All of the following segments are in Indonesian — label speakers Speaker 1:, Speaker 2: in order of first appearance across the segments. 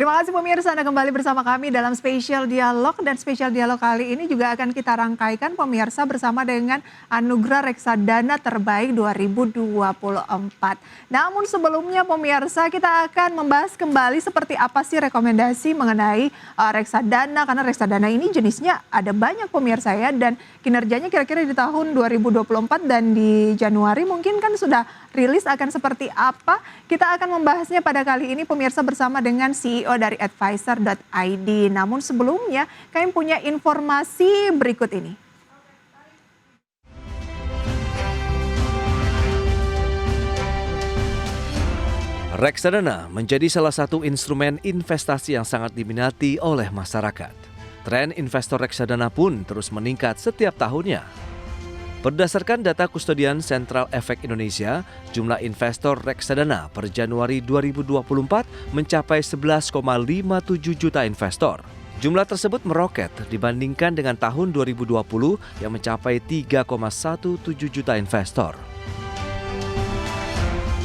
Speaker 1: Terima kasih pemirsa, Anda kembali bersama kami dalam spesial dialog, dan spesial dialog kali ini juga akan kita rangkaikan pemirsa bersama dengan Anugerah Reksadana Terbaik 2024. Namun sebelumnya pemirsa, kita akan membahas kembali seperti apa sih rekomendasi mengenai reksadana, karena reksadana ini jenisnya ada banyak pemirsa ya, dan kinerjanya kira-kira di tahun 2024 dan di Januari mungkin kan sudah rilis akan seperti apa. Kita akan membahasnya pada kali ini pemirsa bersama dengan CEO dari advisor.id. Namun sebelumnya kami punya informasi berikut ini.
Speaker 2: Reksadana menjadi salah satu instrumen investasi yang sangat diminati oleh masyarakat. Tren investor reksadana pun terus meningkat setiap tahunnya. Berdasarkan data Kustodian Central Efek Indonesia, jumlah investor reksadana per Januari 2024 mencapai 11,57 juta investor. Jumlah tersebut meroket dibandingkan dengan tahun 2020 yang mencapai 3,17 juta investor.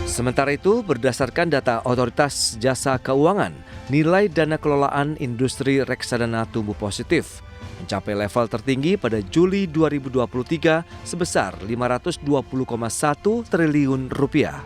Speaker 2: Sementara itu, berdasarkan data Otoritas Jasa Keuangan, nilai dana kelolaan industri reksadana tumbuh positif, mencapai level tertinggi pada Juli 2023 sebesar 520,1 triliun rupiah.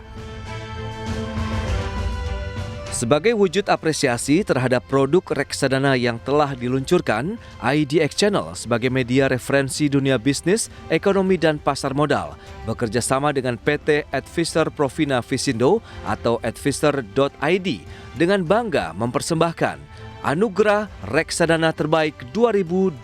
Speaker 2: Sebagai wujud apresiasi terhadap produk reksadana yang telah diluncurkan, IDX Channel sebagai media referensi dunia bisnis, ekonomi dan pasar modal bekerja sama dengan PT Advisor Provina Visindo atau advisor.id dengan bangga mempersembahkan Anugerah Reksadana Terbaik 2024.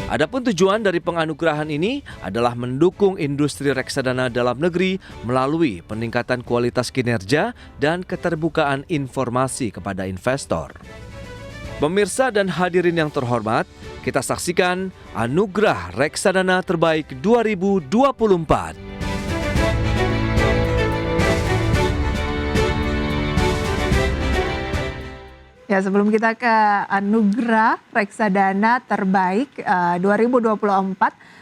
Speaker 2: Adapun tujuan dari penganugerahan ini adalah mendukung industri reksadana dalam negeri melalui peningkatan kualitas kinerja dan keterbukaan informasi kepada investor. Pemirsa dan hadirin yang terhormat, kita saksikan Anugerah Reksadana Terbaik 2024.
Speaker 1: Ya, sebelum kita ke Anugerah Reksadana Terbaik 2024,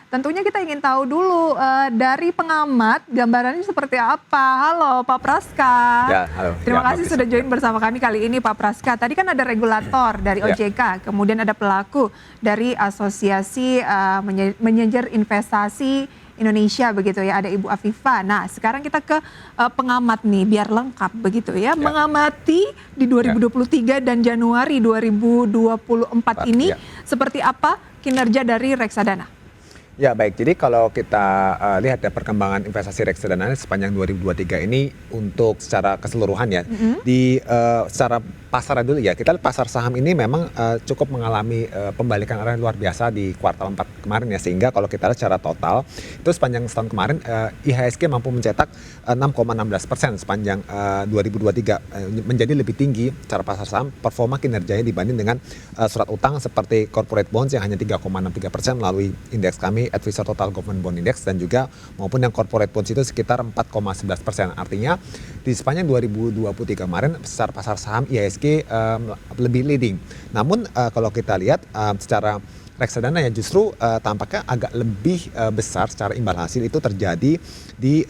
Speaker 1: tentunya kita ingin tahu dulu dari pengamat gambarannya seperti apa. Halo Pak Praska.
Speaker 3: Ya, halo.
Speaker 1: Terima kasih sudah join bersama kami kali ini Pak Praska. Tadi kan ada regulator dari OJK, kemudian ada pelaku dari Asosiasi Manajer Investasi Indonesia begitu ya, ada Ibu Afifa. Nah, sekarang kita ke pengamat nih biar lengkap begitu ya. Mengamati di 2023 dan Januari 2024 ini seperti apa kinerja dari reksadana?
Speaker 3: Ya baik, jadi kalau kita lihat ya perkembangan investasi reksadana sepanjang 2023 ini untuk secara keseluruhan ya, di secara pasar dulu ya, kita lihat pasar saham ini memang cukup mengalami pembalikan arah luar biasa di kuartal 4 kemarin ya, sehingga kalau kita lihat secara total itu sepanjang setahun kemarin IHSG mampu mencetak 6,16% sepanjang 2023, menjadi lebih tinggi secara pasar saham performa kinerjanya dibanding dengan surat utang seperti corporate bonds yang hanya 3,63% melalui indeks kami Advisor Total Government Bond Index, dan juga maupun yang corporate bonds itu sekitar 4,11%. Artinya di sepanjang 2023 kemarin secara pasar saham IHSG lebih leading. Namun kalau kita lihat secara reksadana ya justru tampaknya agak lebih besar secara imbal hasil itu terjadi di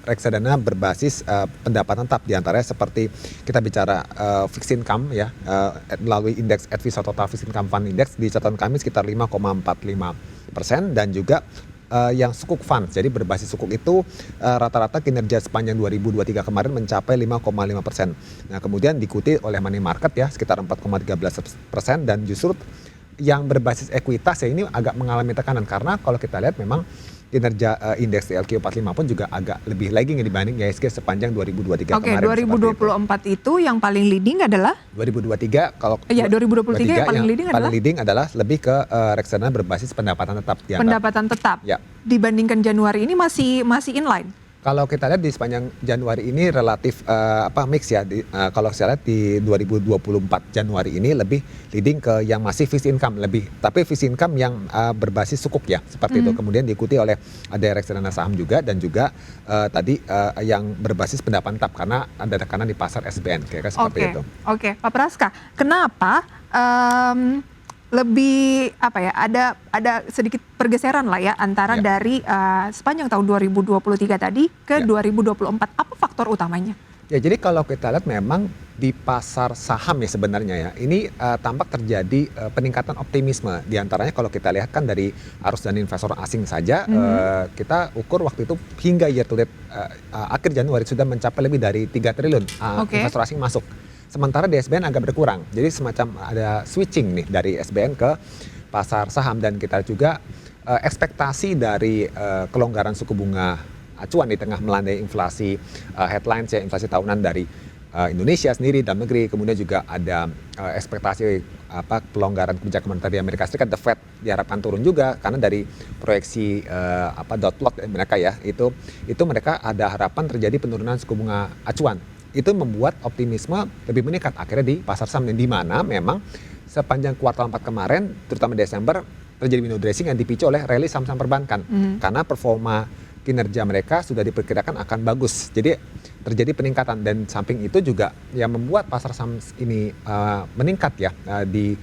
Speaker 3: reksadana berbasis pendapatan tetap, diantaranya seperti kita bicara fixed income ya, melalui indeks Advisor Total Fixed Income Fund Index di catatan kami sekitar 5,45%, dan juga yang sukuk fund, jadi berbasis sukuk itu rata-rata kinerja sepanjang 2023 kemarin mencapai 5,5%. Nah kemudian diikuti oleh money market ya sekitar 4,13%, dan justru yang berbasis ekuitas ya ini agak mengalami tekanan, karena kalau kita lihat memang kinerja indeks LQ45 pun juga agak lebih lagging dibanding IHSG sepanjang 2023 kemarin.
Speaker 1: Oke, 2024 itu yang paling leading adalah?
Speaker 3: 2023 kalau
Speaker 1: 2023 yang paling leading adalah?
Speaker 3: Paling leading adalah lebih ke reksadana berbasis pendapatan tetap.
Speaker 1: Pendapatan tetap?
Speaker 3: Ya.
Speaker 1: Dibandingkan Januari ini masih inline?
Speaker 3: Kalau kita lihat di sepanjang Januari ini relatif mix ya. Kalau saya lihat di 2024 Januari ini lebih leading ke yang masih fixed income lebih, tapi fixed income yang berbasis sukuk ya seperti itu. Kemudian diikuti oleh ada reksadana saham juga, dan juga tadi yang berbasis pendapatan tetap karena ada tekanan di pasar SBN kayak seperti itu.
Speaker 1: Oke, Pak Praska, kenapa lebih apa ya, ada sedikit pergeseran lah ya antara
Speaker 3: Ya.
Speaker 1: dari sepanjang tahun 2023 tadi ke
Speaker 3: Ya.
Speaker 1: 2024. Apa faktor utamanya?
Speaker 3: Ya, jadi kalau kita lihat memang di pasar saham ya sebenarnya ya, ini tampak terjadi peningkatan optimisme. Di antaranya kalau kita lihat kan dari arus dana investor asing saja, kita ukur waktu itu hingga year to date akhir Januari sudah mencapai lebih dari 3 triliun
Speaker 1: Oke.
Speaker 3: investor asing masuk. Sementara di SBN agak berkurang. Jadi semacam ada switching nih dari SBN ke pasar saham, dan kita juga ekspektasi dari kelonggaran suku bunga acuan di tengah melandai inflasi headlines ya, inflasi tahunan dari Indonesia sendiri, dalam negeri, kemudian juga ada ekspektasi pelonggaran kebijakan moneter di Amerika Serikat, the Fed diharapkan turun juga karena dari proyeksi dot plot mereka ya, itu mereka ada harapan terjadi penurunan suku bunga acuan. Itu membuat optimisme lebih meningkat akhirnya di pasar saham, di mana memang sepanjang kuartal 4 kemarin, terutama Desember, terjadi window dressing yang dipicu oleh rally saham-saham perbankan karena performa kinerja mereka sudah diperkirakan akan bagus. Jadi terjadi peningkatan, dan samping itu juga yang membuat pasar saham ini meningkat ya di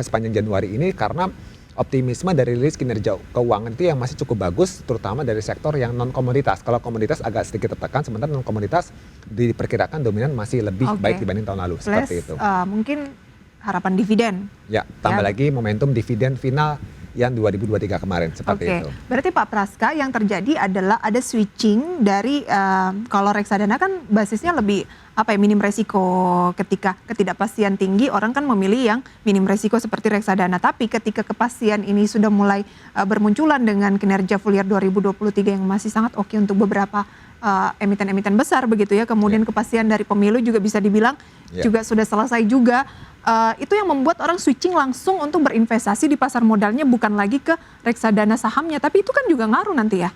Speaker 3: sepanjang Januari ini karena optimisme dari rilis kinerja keuangan itu yang masih cukup bagus, terutama dari sektor yang non komoditas. Kalau komoditas agak sedikit tertekan, sementara non komoditas diperkirakan dominan masih lebih baik dibanding tahun lalu. Seperti itu.
Speaker 1: Mungkin harapan dividen.
Speaker 3: Ya, tambah lagi momentum dividen final yang 2023 kemarin, seperti itu.
Speaker 1: Berarti Pak Praska, yang terjadi adalah ada switching dari kalau reksadana kan basisnya lebih minim resiko. Ketika ketidakpastian tinggi, orang kan memilih yang minim resiko seperti reksadana. Tapi ketika kepastian ini sudah mulai bermunculan dengan kinerja full year 2023 yang masih sangat oke untuk beberapa emiten-emiten besar begitu ya. Kemudian kepastian dari pemilu juga bisa dibilang juga sudah selesai juga. Itu yang membuat orang switching langsung untuk berinvestasi di pasar modalnya, bukan lagi ke reksadana sahamnya, tapi itu kan juga ngaruh nanti ya?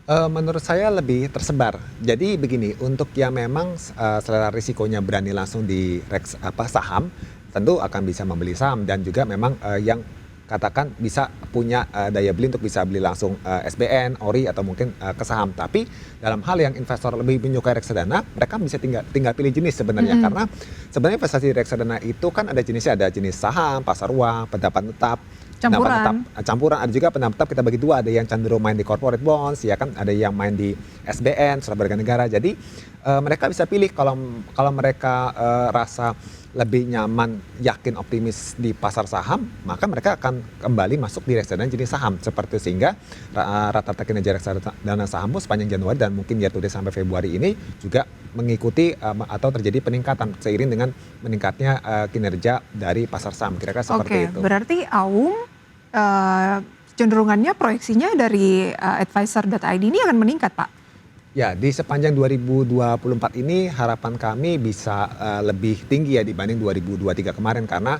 Speaker 3: Menurut saya lebih tersebar. Jadi begini, untuk yang memang selera risikonya berani langsung di saham, tentu akan bisa membeli saham, dan juga memang yang katakan bisa punya daya beli untuk bisa beli langsung SBN, ORI, atau mungkin ke saham. Tapi dalam hal yang investor lebih menyukai reksadana, mereka bisa tinggal pilih jenis sebenarnya. Karena sebenarnya investasi di reksadana itu kan ada jenisnya, ada jenis saham, pasar uang, pendapat tetap, campuran, ada juga pendapat tetap kita bagi dua, ada yang cenderung main di corporate bonds, ya kan, ada yang main di SBN, surat berharga negara. Jadi mereka bisa pilih kalau mereka rasa lebih nyaman, yakin, optimis di pasar saham, maka mereka akan kembali masuk di reksadana jenis saham seperti itu. Sehingga rata-rata kinerja reksadana saham sepanjang Januari dan mungkin year to date sampai Februari ini juga mengikuti atau terjadi peningkatan seiring dengan meningkatnya kinerja dari pasar saham, kira-kira seperti itu.
Speaker 1: Berarti Aum cenderungannya proyeksinya dari advisor.id ini akan meningkat, Pak?
Speaker 3: Ya, di sepanjang 2024 ini harapan kami bisa lebih tinggi ya dibanding 2023 kemarin, karena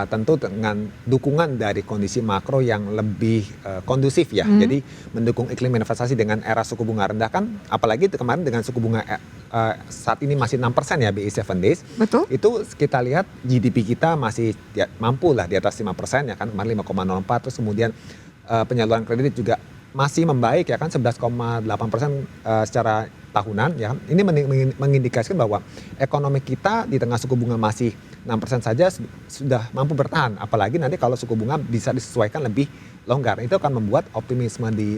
Speaker 3: tentu dengan dukungan dari kondisi makro yang lebih kondusif ya. Jadi mendukung iklim investasi dengan era suku bunga rendah kan, apalagi kemarin dengan suku bunga saat ini masih 6% ya BI 7 days.
Speaker 1: Betul.
Speaker 3: Itu kita lihat GDP kita masih mampu lah di atas 5% ya kan, kemarin 5,04, terus kemudian penyaluran kredit juga masih membaik ya kan, 11,8% secara tahunan ya. Ini mengindikasikan bahwa ekonomi kita di tengah suku bunga masih 6% saja sudah mampu bertahan. Apalagi nanti kalau suku bunga bisa disesuaikan lebih longgar, itu akan membuat optimisme di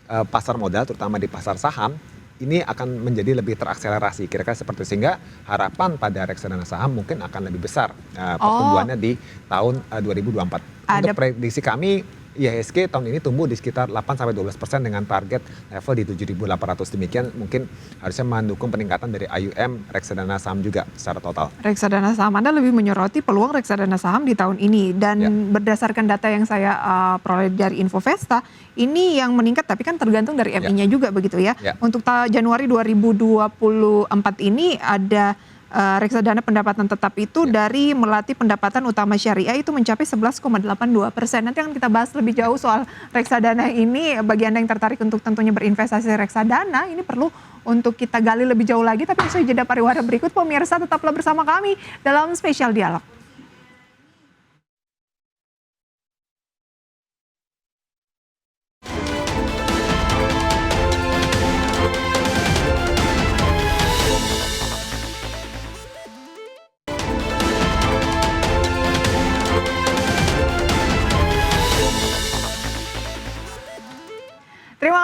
Speaker 3: pasar modal, terutama di pasar saham, ini akan menjadi lebih terakselerasi, kira-kira seperti itu. Sehingga harapan pada reksadana saham mungkin akan lebih besar pertumbuhannya di tahun 2024. Untuk prediksi kami, IHSG tahun ini tumbuh di sekitar 8-12% dengan target level di 7.800. Demikian mungkin harusnya mendukung peningkatan dari AUM reksadana saham juga secara total.
Speaker 1: Reksadana saham, Anda lebih menyoroti peluang reksadana saham di tahun ini. Dan berdasarkan data yang saya peroleh dari Infovesta, ini yang meningkat tapi kan tergantung dari MI-nya juga begitu ya. Untuk Januari 2024 ini ada reksadana pendapatan tetap itu dari melati pendapatan utama syariah itu mencapai 11,82%. Nanti akan kita bahas lebih jauh soal reksadana ini. Bagi Anda yang tertarik untuk tentunya berinvestasi reksadana, ini perlu untuk kita gali lebih jauh lagi. Tapi usai jeda pariwara berikut, pemirsa tetaplah bersama kami dalam spesial dialog.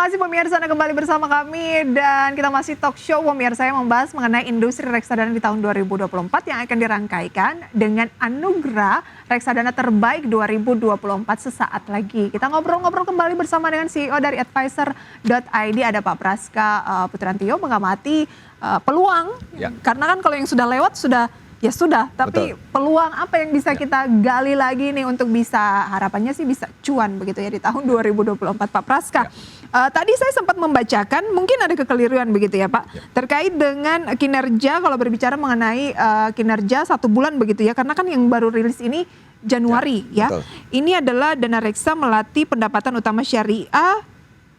Speaker 1: Terima kasih pemirsa Anda kembali bersama kami dan kita masih talk show pemirsa yang membahas mengenai industri reksadana di tahun 2024 yang akan dirangkaikan dengan anugerah reksadana terbaik 2024 sesaat lagi. Kita ngobrol-ngobrol kembali bersama dengan CEO dari Advisor.id, ada Pak Praska Putrantio, mengamati peluang.
Speaker 3: Ya.
Speaker 1: Karena kan kalau yang sudah lewat ya sudah, tapi
Speaker 3: Betul.
Speaker 1: peluang apa yang bisa kita gali lagi nih untuk bisa, harapannya sih bisa cuan begitu ya di tahun 2024 Pak Praska. Tadi saya sempat membacakan, mungkin ada kekeliruan begitu ya Pak, terkait dengan kinerja, kalau berbicara mengenai kinerja 1 bulan begitu ya, karena kan yang baru rilis ini Januari ya.
Speaker 3: Betul.
Speaker 1: Ini adalah dana reksa melatih pendapatan utama syariah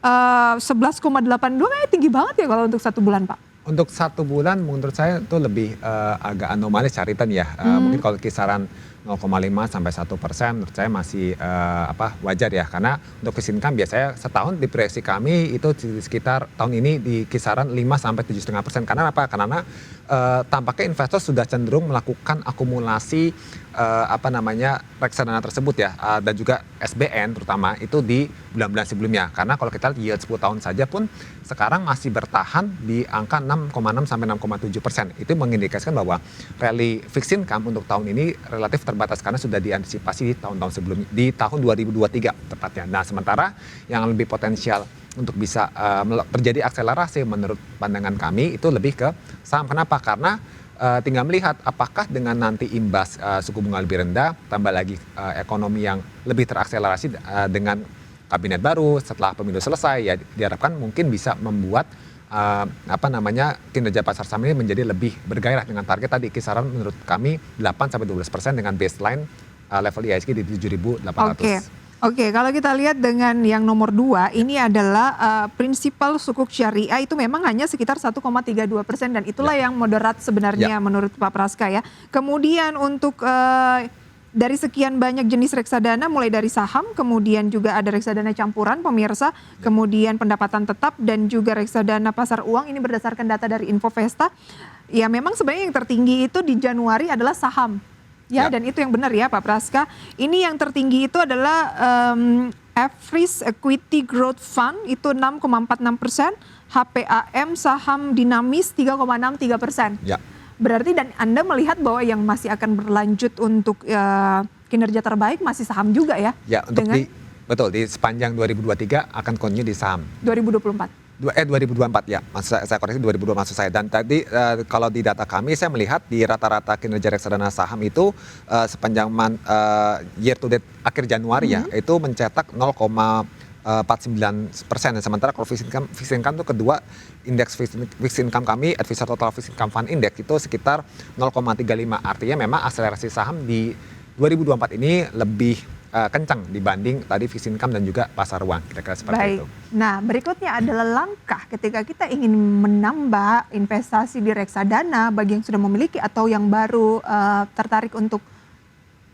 Speaker 1: 11,82, kayaknya tinggi banget ya kalau untuk 1 bulan Pak.
Speaker 3: Untuk 1 bulan menurut saya itu lebih agak anomalis Caritan ya. Mungkin kalau kisaran 0,5 sampai 1% menurut saya masih wajar ya. Karena untuk fixed income biasanya setahun di proyeksi kami itu di sekitar tahun ini di kisaran 5 sampai 7,5%. Karena apa? Karena tampaknya investor sudah cenderung melakukan akumulasi reksadana tersebut ya, dan juga SBN terutama itu di bulan-bulan sebelumnya. Karena kalau kita lihat yield 10 tahun saja pun sekarang masih bertahan di angka 6,6 sampai 6,7%. Itu mengindikasikan bahwa rally fixed income untuk tahun ini relatif terbatas karena sudah diantisipasi di tahun-tahun sebelumnya, di tahun 2023 tepatnya. Nah, sementara yang lebih potensial untuk bisa terjadi akselerasi menurut pandangan kami itu lebih ke saham. Kenapa? Karena tinggal melihat apakah dengan nanti imbas suku bunga lebih rendah, tambah lagi ekonomi yang lebih terakselerasi dengan kabinet baru setelah pemilu selesai, ya diharapkan mungkin bisa membuat kinerja pasar saham ini menjadi lebih bergairah dengan target tadi kisaran menurut kami 8-12% dengan baseline level IHSG di 7.800.
Speaker 1: Oke, kalau kita lihat dengan yang nomor 2, ini adalah prinsipal sukuk syariah itu memang hanya sekitar 1,32% dan itulah yang moderat sebenarnya menurut Pak Praska ya. Kemudian untuk dari sekian banyak jenis reksadana, mulai dari saham, kemudian juga ada reksadana campuran pemirsa, kemudian pendapatan tetap dan juga reksadana pasar uang, ini berdasarkan data dari Infovesta. Ya memang sebenarnya yang tertinggi itu di Januari adalah saham. Ya, dan itu yang benar ya Pak Praska. Ini yang tertinggi itu adalah Average Equity Growth Fund itu 6,46%, HPAM saham dinamis 3,63%.
Speaker 3: Ya.
Speaker 1: Berarti dan Anda melihat bahwa yang masih akan berlanjut untuk kinerja terbaik masih saham juga ya?
Speaker 3: Ya, untuk di sepanjang 2023 akan continue di saham.
Speaker 1: 2024.
Speaker 3: 2024 ya, saya koreksi 2022 maksud saya. Dan tadi kalau di data kami saya melihat di rata-rata kinerja reksadana saham itu sepanjang year to date akhir Januari ya, itu mencetak 0,49%. Sementara kalau fixed income itu kedua indeks fixed income kami, Advisor Total Fixed Income Fund Index itu sekitar 0,35. Artinya memang akselerasi saham di 2024 ini lebih kencang dibanding tadi fixed income dan juga pasar uang, kira-kira seperti itu.
Speaker 1: Nah, berikutnya adalah langkah ketika kita ingin menambah investasi di reksadana bagi yang sudah memiliki atau yang baru tertarik untuk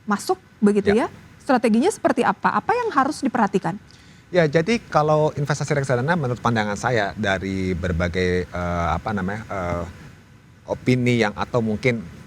Speaker 1: masuk begitu ya. Strateginya seperti apa? Apa yang harus diperhatikan?
Speaker 3: Ya, jadi kalau investasi reksadana menurut pandangan saya dari berbagai opini yang atau mungkin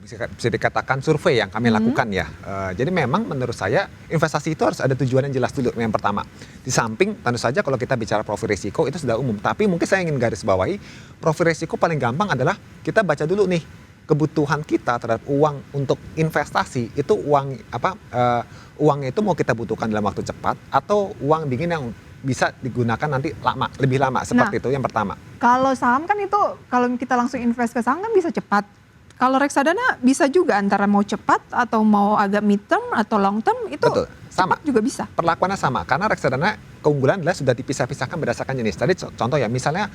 Speaker 3: bisa dikatakan survei yang kami lakukan ya. Jadi memang menurut saya investasi itu harus ada tujuan yang jelas dulu yang pertama. Di samping tentu saja kalau kita bicara profil risiko itu sudah umum. Tapi mungkin saya ingin garis bawahi profil risiko paling gampang adalah kita baca dulu nih kebutuhan kita terhadap uang untuk investasi itu uangnya itu mau kita butuhkan dalam waktu cepat atau uang dingin yang bisa digunakan nanti lebih lama seperti itu yang pertama.
Speaker 1: Kalau saham kan itu kalau kita langsung invest ke saham kan bisa cepat. Kalau reksadana bisa juga antara mau cepat atau mau agak mid term atau long term itu
Speaker 3: betul, sama
Speaker 1: juga bisa.
Speaker 3: Perlakuannya sama karena reksadana keunggulan adalah sudah dipisah-pisahkan berdasarkan jenis. Tadi contoh ya misalnya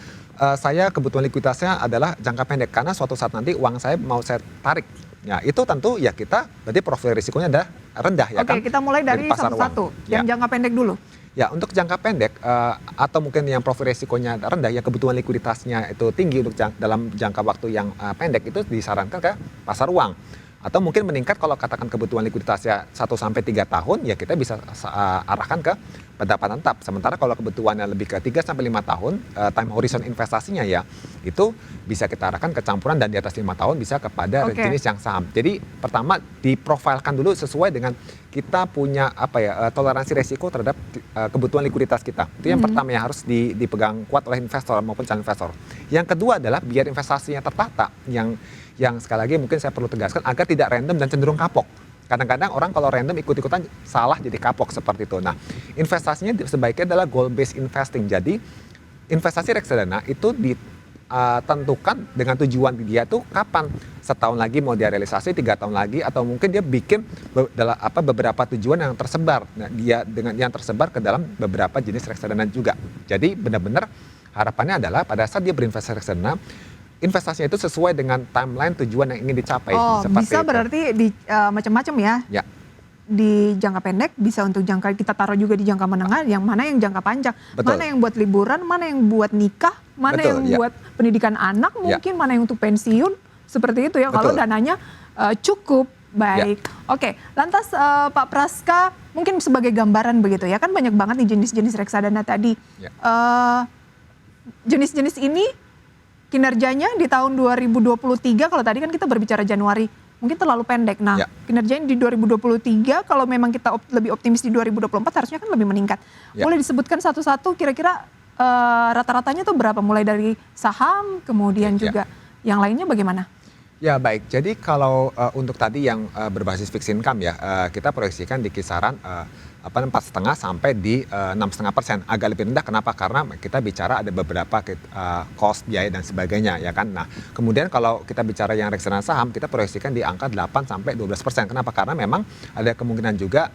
Speaker 3: saya kebutuhan likuiditasnya adalah jangka pendek karena suatu saat nanti uang saya mau saya tarik. Ya itu tentu ya kita berarti profil risikonya adalah rendah ya kan.
Speaker 1: Oke, kita mulai dari satu-satu. Yang jangka pendek dulu.
Speaker 3: Ya untuk jangka pendek atau mungkin yang profil risikonya rendah ya kebutuhan likuiditasnya itu tinggi untuk dalam jangka waktu yang pendek itu disarankan ke pasar uang. Atau mungkin meningkat kalau katakan kebutuhan likuiditasnya 1-3 tahun ya kita bisa arahkan ke pendapatan tetap. Sementara kalau kebutuhannya lebih ke 3 sampai 5 tahun, time horizon investasinya ya, itu bisa kita arahkan ke campuran dan di atas 5 tahun bisa kepada jenis yang saham. Jadi pertama diprofilkan dulu sesuai dengan kita punya toleransi resiko terhadap kebutuhan likuiditas kita. Itu yang pertama yang harus dipegang kuat oleh investor maupun calon investor. Yang kedua adalah biar investasinya tertata, yang sekali lagi mungkin saya perlu tegaskan agar tidak random dan cenderung kapok. Kadang-kadang orang kalau random ikut-ikutan salah jadi kapok seperti itu. Nah, investasinya sebaiknya adalah goal based investing. Jadi investasi reksadana itu ditentukan dengan tujuan dia tuh kapan, setahun lagi mau dia realisasi, 3 tahun lagi, atau mungkin dia bikin beberapa tujuan yang tersebar. Nah, dia dengan yang tersebar ke dalam beberapa jenis reksadana juga. Jadi benar-benar harapannya adalah pada saat dia berinvestasi reksadana, investasinya itu sesuai dengan timeline tujuan yang ingin dicapai.
Speaker 1: Bisa itu. Berarti di macam-macam ya.
Speaker 3: Ya.
Speaker 1: Di jangka pendek, bisa untuk jangka kita taruh juga di jangka menengah, yang mana yang jangka panjang.
Speaker 3: Betul.
Speaker 1: Mana yang buat liburan, mana yang buat nikah, mana
Speaker 3: Betul,
Speaker 1: yang buat pendidikan anak mungkin, mana yang untuk pensiun. Seperti itu ya, kalau dananya cukup. Baik. Oke, lantas Pak Praska mungkin sebagai gambaran begitu ya, kan banyak banget nih jenis-jenis reksadana tadi.
Speaker 3: Ya.
Speaker 1: Jenis-jenis ini kinerjanya di tahun 2023, kalau tadi kan kita berbicara Januari, mungkin terlalu pendek. Nah, kinerjanya di 2023, kalau memang kita lebih optimis di 2024, harusnya kan lebih meningkat. Boleh disebutkan satu-satu kira-kira rata-ratanya tuh berapa? Mulai dari saham, kemudian juga yang lainnya bagaimana?
Speaker 3: Ya baik, jadi kalau untuk tadi yang berbasis fixed income ya, kita proyeksikan di kisaran 4,5 sampai di 6,5%, agak lebih rendah. Kenapa? Karena kita bicara ada beberapa cost, biaya dan sebagainya ya kan. Nah, kemudian kalau kita bicara yang reksadana saham, kita proyeksikan di angka 8 sampai 12%. Kenapa? Karena memang ada kemungkinan juga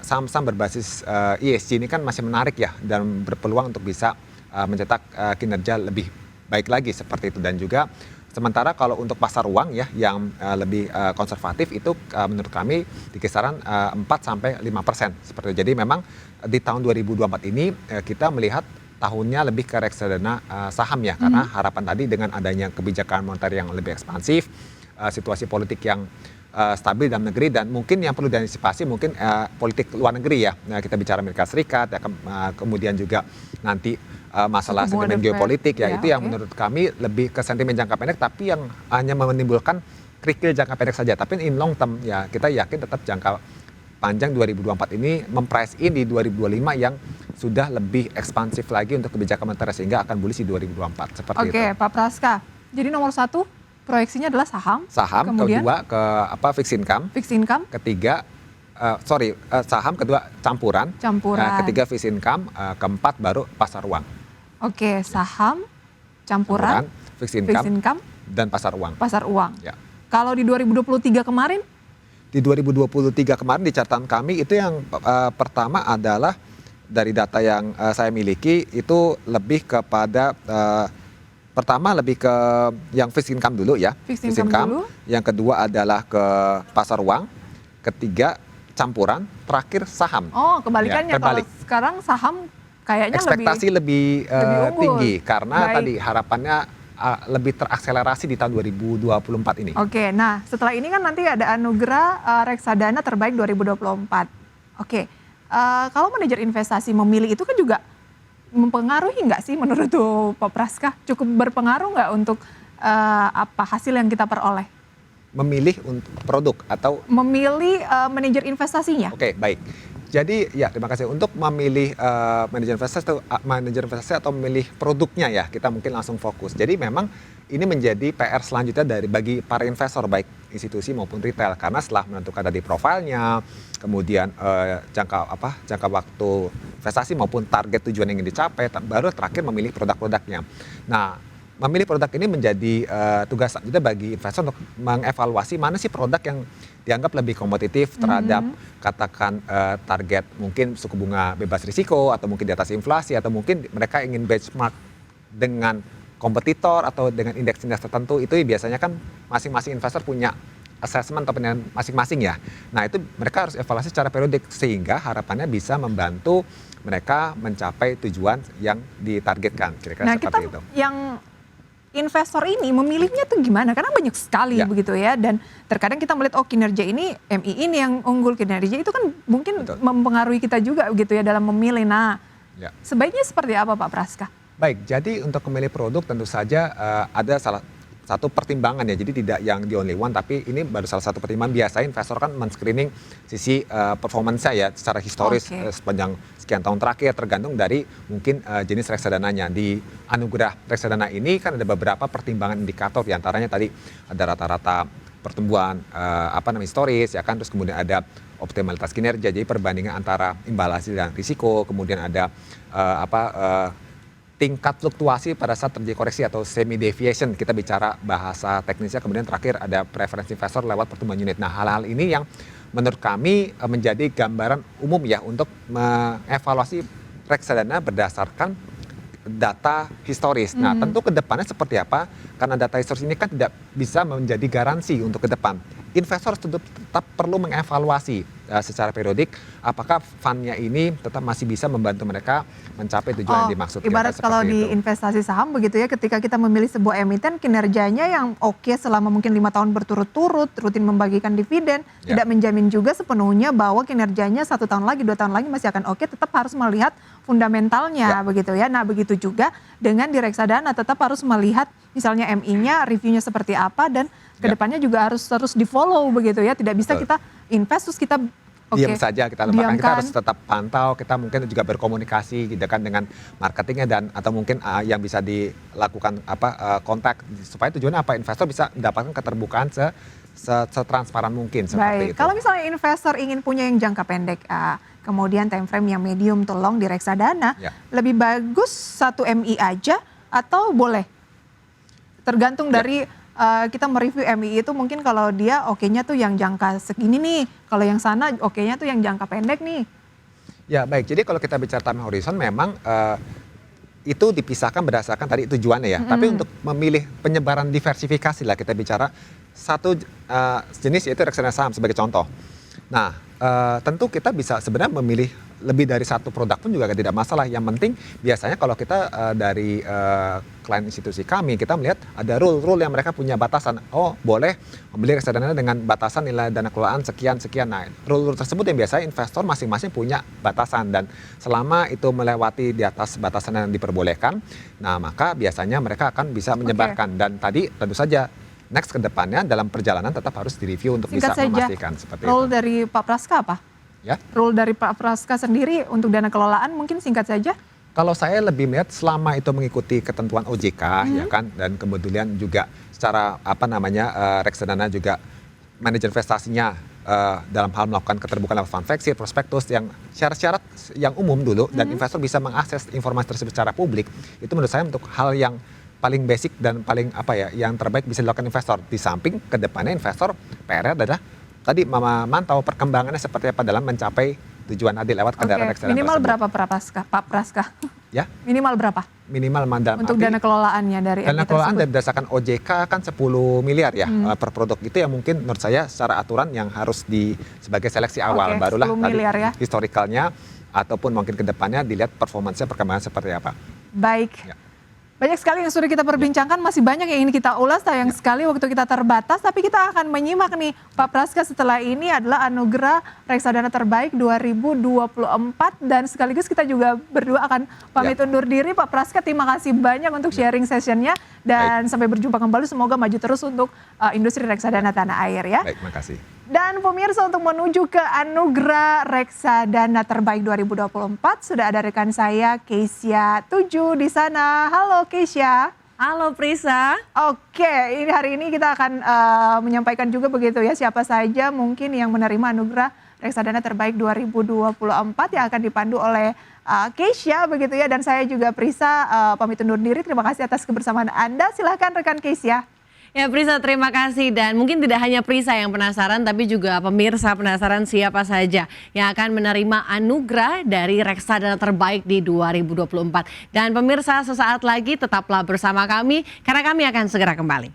Speaker 3: saham-saham berbasis ESG ini kan masih menarik ya, dan berpeluang untuk bisa mencetak kinerja lebih baik lagi seperti itu. Dan juga sementara kalau untuk pasar uang ya yang lebih konservatif itu menurut kami di kisaran 4 sampai 5% seperti itu. Jadi memang di tahun 2024 ini kita melihat tahunnya lebih ke reksadana saham ya, karena harapan tadi dengan adanya kebijakan moneter yang lebih ekspansif, situasi politik yang stabil dalam negeri, dan mungkin yang perlu diantisipasi mungkin politik luar negeri ya. Nah, kita bicara Amerika Serikat ya, kemudian juga nanti masalah sentimen geopolitik ya, itu yang menurut kami lebih ke sentimen jangka pendek, tapi yang hanya menimbulkan kerikil jangka pendek saja. Tapi in long term ya kita yakin tetap jangka panjang 2024 ini memprice in di 2025 yang sudah lebih ekspansif lagi untuk kebijakan moneter, sehingga akan bullish di 2024 seperti itu.
Speaker 1: Oke, Pak Praska. Jadi nomor 1 proyeksinya adalah saham.
Speaker 3: Kemudian, kedua ke fixed income. Ketiga saham, kedua campuran. Ketiga fixed income, keempat baru pasar uang.
Speaker 1: Oke, saham, campuran,
Speaker 3: fixed income, dan pasar uang. Ya.
Speaker 1: Kalau di 2023 kemarin?
Speaker 3: Di 2023 kemarin di catatan kami itu yang pertama adalah dari data yang saya miliki itu lebih kepada pertama lebih ke yang fixed income dulu ya.
Speaker 1: Fixed income dulu.
Speaker 3: Yang kedua adalah ke pasar uang. Ketiga campuran, terakhir saham.
Speaker 1: Oh, kebalikannya ya, kalau sekarang saham kayaknya
Speaker 3: ekspektasi lebih tinggi karena tadi harapannya lebih terakselerasi di tahun 2024 ini.
Speaker 1: Oke, nah setelah ini kan nanti ada anugerah reksadana terbaik 2024. Oke, kalau manajer investasi memilih itu kan juga mempengaruhi nggak sih menurut Pak Praska? Cukup berpengaruh nggak untuk hasil yang kita peroleh?
Speaker 3: Memilih untuk produk atau
Speaker 1: memilih manajer investasinya?
Speaker 3: Oke, baik. Jadi ya terima kasih untuk memilih manajer investasi atau memilih produknya ya, kita mungkin langsung fokus. Jadi memang ini menjadi PR selanjutnya bagi para investor baik institusi maupun retail, karena setelah menentukan tadi profilnya, kemudian jangka waktu investasi maupun target tujuan yang ingin dicapai, baru terakhir memilih produk-produknya. Nah, memilih produk ini menjadi tugas selanjutnya bagi investor untuk mengevaluasi mana sih produk yang dianggap lebih kompetitif terhadap katakan target mungkin suku bunga bebas risiko, atau mungkin di atas inflasi, atau mungkin mereka ingin benchmark dengan kompetitor atau dengan indeks-indeks tertentu. Itu biasanya kan masing-masing investor punya assessment atau penilaian masing-masing ya. Nah, itu mereka harus evaluasi secara periodik sehingga harapannya bisa membantu mereka mencapai tujuan yang ditargetkan. Kira-kira seperti itu.
Speaker 1: Yang investor ini memilihnya tuh gimana? Karena banyak sekali
Speaker 3: Ya.
Speaker 1: begitu ya, dan terkadang kita melihat oh kinerja ini MI ini yang unggul, kinerja itu kan mungkin
Speaker 3: Betul.
Speaker 1: mempengaruhi kita juga gitu ya dalam memilih. Nah,
Speaker 3: Ya.
Speaker 1: sebaiknya seperti apa Pak Praska?
Speaker 3: Baik, jadi untuk memilih produk tentu saja ada salah satu pertimbangan ya, jadi tidak yang the only one, tapi ini baru salah satu pertimbangan. Biasanya investor kan men-screening sisi performance ya secara historis
Speaker 1: Oke.
Speaker 3: sepanjang sekian tahun terakhir, tergantung dari mungkin jenis reksadananya. Di Anugerah Reksadana ini kan ada beberapa pertimbangan indikator, diantaranya tadi ada rata-rata pertumbuhan historis ya kan, terus kemudian ada optimalitas kinerja, jadi perbandingan antara imbal hasil dan risiko, kemudian ada tingkat fluktuasi pada saat terjadi koreksi atau semi deviation, kita bicara bahasa teknisnya. Kemudian terakhir ada preferensi investor lewat pertumbuhan unit. Nah, hal-hal ini yang menurut kami menjadi gambaran umum ya untuk mengevaluasi reksadana berdasarkan data historis. Nah, tentu ke depannya seperti apa? Karena data historis ini kan tidak bisa menjadi garansi untuk ke depan. Investor tetap perlu mengevaluasi secara periodik apakah fundnya ini tetap masih bisa membantu mereka mencapai tujuan yang dimaksud.
Speaker 1: Ibarat kalau di investasi saham begitu ya, ketika kita memilih sebuah emiten, kinerjanya yang oke selama mungkin 5 tahun berturut-turut, rutin membagikan dividen,
Speaker 3: Ya.
Speaker 1: tidak menjamin juga sepenuhnya bahwa kinerjanya 1 tahun lagi, 2 tahun lagi masih akan oke, tetap harus melihat fundamentalnya begitu ya. Nah begitu juga dengan di reksadana, tetap harus melihat misalnya MI-nya, reviewnya seperti apa, dan kedepannya juga harus terus di-follow begitu ya. Tidak bisa
Speaker 3: Betul.
Speaker 1: kita invest terus kita
Speaker 3: diam saja, kita lemparkan, kita
Speaker 1: diamkan.
Speaker 3: harus tetap pantau, kita mungkin juga berkomunikasi gitu kan dengan marketingnya, dan atau mungkin yang bisa dilakukan kontak, supaya tujuannya apa, investor bisa mendapatkan keterbukaan setransparan mungkin seperti
Speaker 1: Baik,
Speaker 3: itu.
Speaker 1: kalau misalnya investor ingin punya yang jangka pendek, kemudian time frame yang medium to long di reksadana,
Speaker 3: Ya.
Speaker 1: lebih bagus 1 MI aja atau boleh? Tergantung dari kita mereview MI itu, mungkin kalau dia oke-nya tuh yang jangka segini nih, kalau yang sana oke-nya tuh yang jangka pendek nih.
Speaker 3: Ya baik, jadi kalau kita bicara time horizon memang itu dipisahkan berdasarkan tadi tujuannya ya. Tapi untuk memilih penyebaran diversifikasi lah, kita bicara satu jenis yaitu reksadana saham sebagai contoh. Nah tentu kita bisa sebenarnya memilih lebih dari satu produk pun juga tidak masalah. Yang penting biasanya kalau kita dari klien institusi kami, kita melihat ada rule yang mereka punya batasan. Oh boleh membeli reksadana dengan batasan nilai dana kelolaan sekian-sekian. Nah rule tersebut yang biasanya investor masing-masing punya batasan, dan selama itu melewati di atas batasan yang diperbolehkan, nah maka biasanya mereka akan bisa menyebarkan. Dan tadi tentu saja next ke depannya dalam perjalanan tetap harus direview untuk
Speaker 1: Singkat
Speaker 3: bisa
Speaker 1: saja,
Speaker 3: memastikan seperti
Speaker 1: role
Speaker 3: itu.
Speaker 1: dari Pak Praska apa?
Speaker 3: Ya.
Speaker 1: Role dari Pak Praska sendiri untuk dana kelolaan mungkin singkat saja.
Speaker 3: Kalau saya lebih melihat selama itu mengikuti ketentuan OJK ya kan, dan kemudian juga secara reksadana juga manajer investasinya dalam hal melakukan keterbukaan lewat fund fact sheet, prospektus yang syarat-syarat yang umum dulu, dan investor bisa mengakses informasi tersebut secara publik, itu menurut saya untuk hal yang paling basic dan paling yang terbaik bisa dilakukan investor. Di samping kedepannya investor PR adalah tadi memantau perkembangannya seperti apa dalam mencapai tujuan adil lewat kendaraan reksadana
Speaker 1: Minimal
Speaker 3: tersebut.
Speaker 1: berapa Pak Praska?
Speaker 3: Ya,
Speaker 1: Minimal berapa
Speaker 3: minimal dalam
Speaker 1: untuk
Speaker 3: arti
Speaker 1: dana kelolaannya dari
Speaker 3: dana
Speaker 1: MI
Speaker 3: kelolaan
Speaker 1: tersebut?
Speaker 3: berdasarkan OJK kan 10 miliar ya per produk. Itu yang mungkin menurut saya secara aturan yang harus sebagai seleksi awal.
Speaker 1: Oke,
Speaker 3: Barulah
Speaker 1: 10
Speaker 3: tadi
Speaker 1: miliar ya.
Speaker 3: historikalnya ataupun mungkin kedepannya dilihat performansnya, perkembangan seperti apa.
Speaker 1: Baik.
Speaker 3: Ya.
Speaker 1: Banyak sekali yang sudah kita perbincangkan, masih banyak yang ingin kita ulas, sayang sekali waktu kita terbatas, tapi kita akan menyimak nih Pak Praska setelah ini adalah Anugerah Reksadana Terbaik 2024, dan sekaligus kita juga berdua akan pamit undur diri. Pak Praska, terima kasih banyak untuk sharing sessionnya, dan sampai berjumpa kembali, semoga maju terus untuk industri reksadana tanah air ya.
Speaker 3: Baik, makasih.
Speaker 1: Dan pemirsa, untuk menuju ke Anugerah Reksadana Terbaik 2024 sudah ada rekan saya Keisha 7 di sana. Halo Keisha.
Speaker 4: Halo Prisa.
Speaker 1: Oke, ini hari ini kita akan menyampaikan juga begitu ya, siapa saja mungkin yang menerima Anugerah Reksadana Terbaik 2024 yang akan dipandu oleh Keisha begitu ya, dan saya juga Prisa pamit undur diri. Terima kasih atas kebersamaan Anda. Silahkan rekan Keisha.
Speaker 4: Ya Prisa, terima kasih. Dan mungkin tidak hanya Prisa yang penasaran, tapi juga pemirsa penasaran siapa saja yang akan menerima anugerah dari Reksadana Terbaik di 2024. Dan pemirsa, sesaat lagi tetaplah bersama kami karena kami akan segera kembali.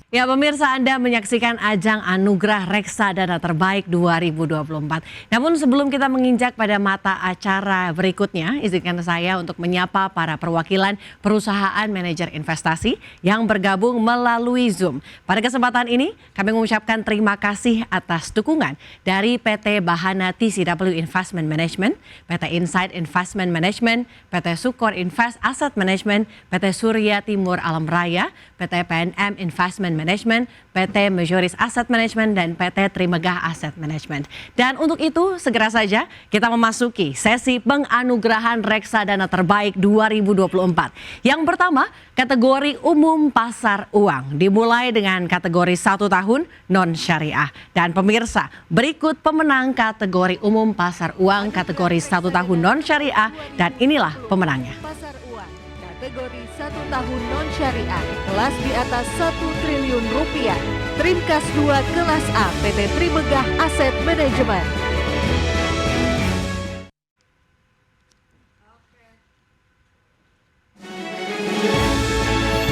Speaker 4: Ya pemirsa, Anda menyaksikan ajang Anugerah Reksadana Terbaik 2024. Namun sebelum kita menginjak pada mata acara berikutnya, izinkan saya untuk menyapa para perwakilan perusahaan manajer investasi yang bergabung melalui Zoom. Pada kesempatan ini, kami mengucapkan terima kasih atas dukungan dari PT Bahana TCW Investment Management, PT Insight Investment Management, PT Sukor Invest Asset Management, PT Surya Timur Alam Raya, PT PNM Investment Management, PT Majoris Asset Management, dan PT Trimegah Asset Management. Dan untuk itu segera saja kita memasuki sesi penganugerahan Reksadana Terbaik 2024. Yang pertama, kategori umum pasar uang. Dimulai dengan kategori 1 tahun non-syariah. Dan pemirsa, berikut pemenang kategori umum pasar uang kategori 1 tahun non-syariah, dan inilah pemenangnya.
Speaker 5: Pasar uang kategori 1 tahun non syariah kelas di atas 1 triliun rupiah. Trimkas 2 kelas A PT Trimegah Asset Management.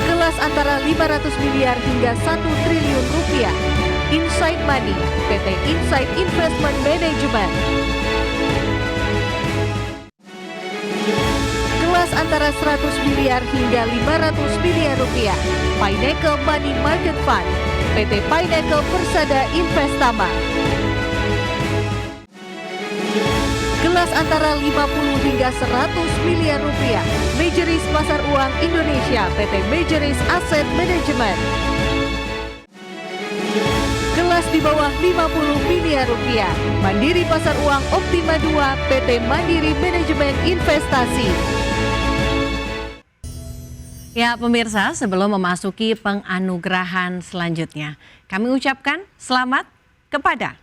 Speaker 5: Kelas antara 500 miliar hingga 1 triliun rupiah. Insight Money PT Insight Investment Management. Kelas antara 100 miliar hingga 500 miliar rupiah. Pinnacle Money Market Fund PT Pinnacle Persada Investama. Kelas antara 50 hingga 100 miliar rupiah. Majoris Pasar Uang Indonesia PT Majoris Asset Management. Kelas di bawah 50 miliar rupiah. Mandiri Pasar Uang Optima 2 PT Mandiri Manajemen Investasi.
Speaker 4: Ya pemirsa, sebelum memasuki penganugerahan selanjutnya, kami ucapkan selamat kepada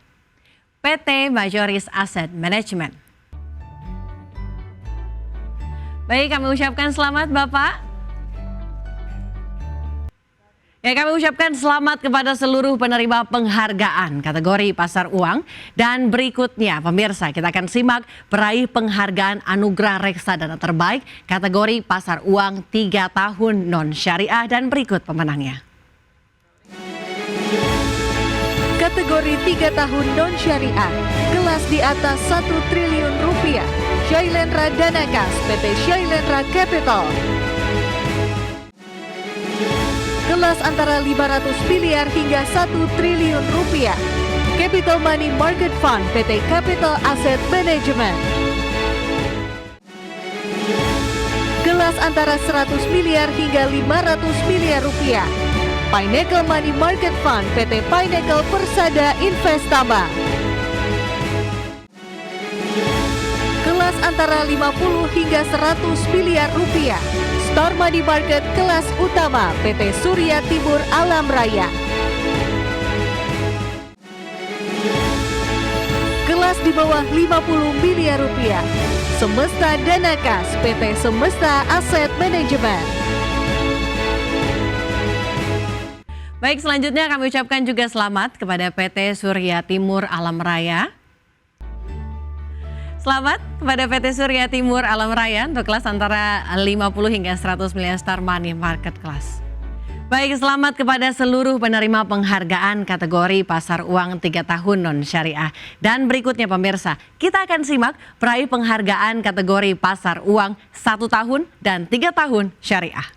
Speaker 4: PT Majoris Asset Management. Baik, kami ucapkan selamat Bapak. Ya, kami ucapkan selamat kepada seluruh penerima penghargaan kategori pasar uang. Dan berikutnya pemirsa, kita akan simak peraih penghargaan Anugerah Reksadana Terbaik kategori pasar uang 3 tahun non-syariah, dan berikut pemenangnya.
Speaker 5: Kategori 3 tahun non-syariah, kelas di atas 1 triliun rupiah. Shailendra Danakas PT Shailendra Capital. Kelas antara 500 miliar hingga 1 triliun rupiah. Capital Money Market Fund PT Capital Asset Management. Kelas antara 100 miliar hingga 500 miliar rupiah. Pinnacle Money Market Fund PT Pinnacle Persada Investama. Kelas antara 50 hingga 100 miliar rupiah. Star Money Market kelas utama PT Surya Timur Alam Raya. Kelas di bawah 50 miliar rupiah. Semesta Danakas PT Semesta Asset Management.
Speaker 4: Baik, selanjutnya kami ucapkan juga selamat kepada PT Surya Timur Alam Raya. Selamat kepada PT Surya Timur Alam Raya untuk kelas antara 50 hingga 100 miliar Star Money Market Class. Baik, selamat kepada seluruh penerima penghargaan kategori pasar uang 3 tahun non-syariah. Dan berikutnya pemirsa, kita akan simak peraih penghargaan kategori pasar uang 1 tahun dan 3 tahun syariah.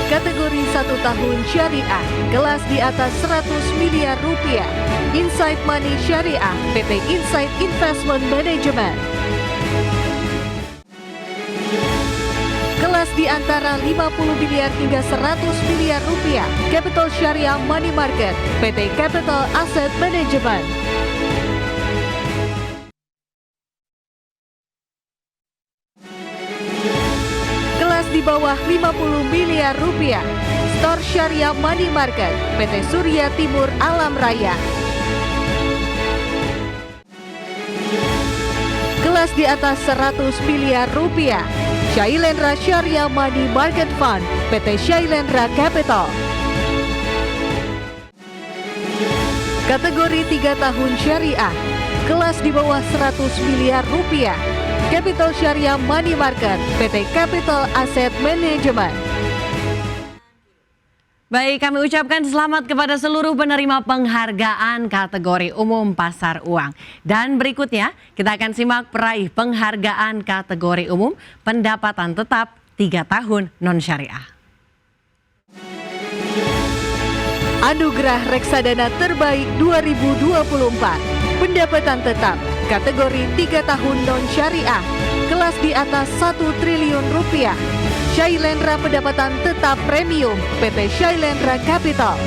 Speaker 5: Kategori 1 tahun syariah, kelas di atas 100 miliar rupiah. Insight Money Syariah PT Insight Investment Management. Kelas di antara 50 miliar hingga 100 miliar rupiah. Capital Syariah Money Market PT Capital Asset Management. Kelas di bawah 50 miliar rupiah. Star Syariah Money Market PT Surya Timur Alam Raya. Kelas di atas 100 miliar rupiah. Shailendra Syariah Money Market Fund PT Shailendra Capital. Kategori 3 tahun syariah, kelas di bawah 100 miliar rupiah. Capital Syariah Money Market PT Capital Asset Management.
Speaker 4: Baik, kami ucapkan selamat kepada seluruh penerima penghargaan kategori umum pasar uang. Dan berikutnya kita akan simak peraih penghargaan kategori umum pendapatan tetap 3 tahun non-syariah.
Speaker 5: Anugerah Reksadana Terbaik 2024. Pendapatan tetap kategori 3 tahun non-syariah. Kelas di atas 1 triliun rupiah. Shailendra pendapatan tetap premium PT Shailendra Capital.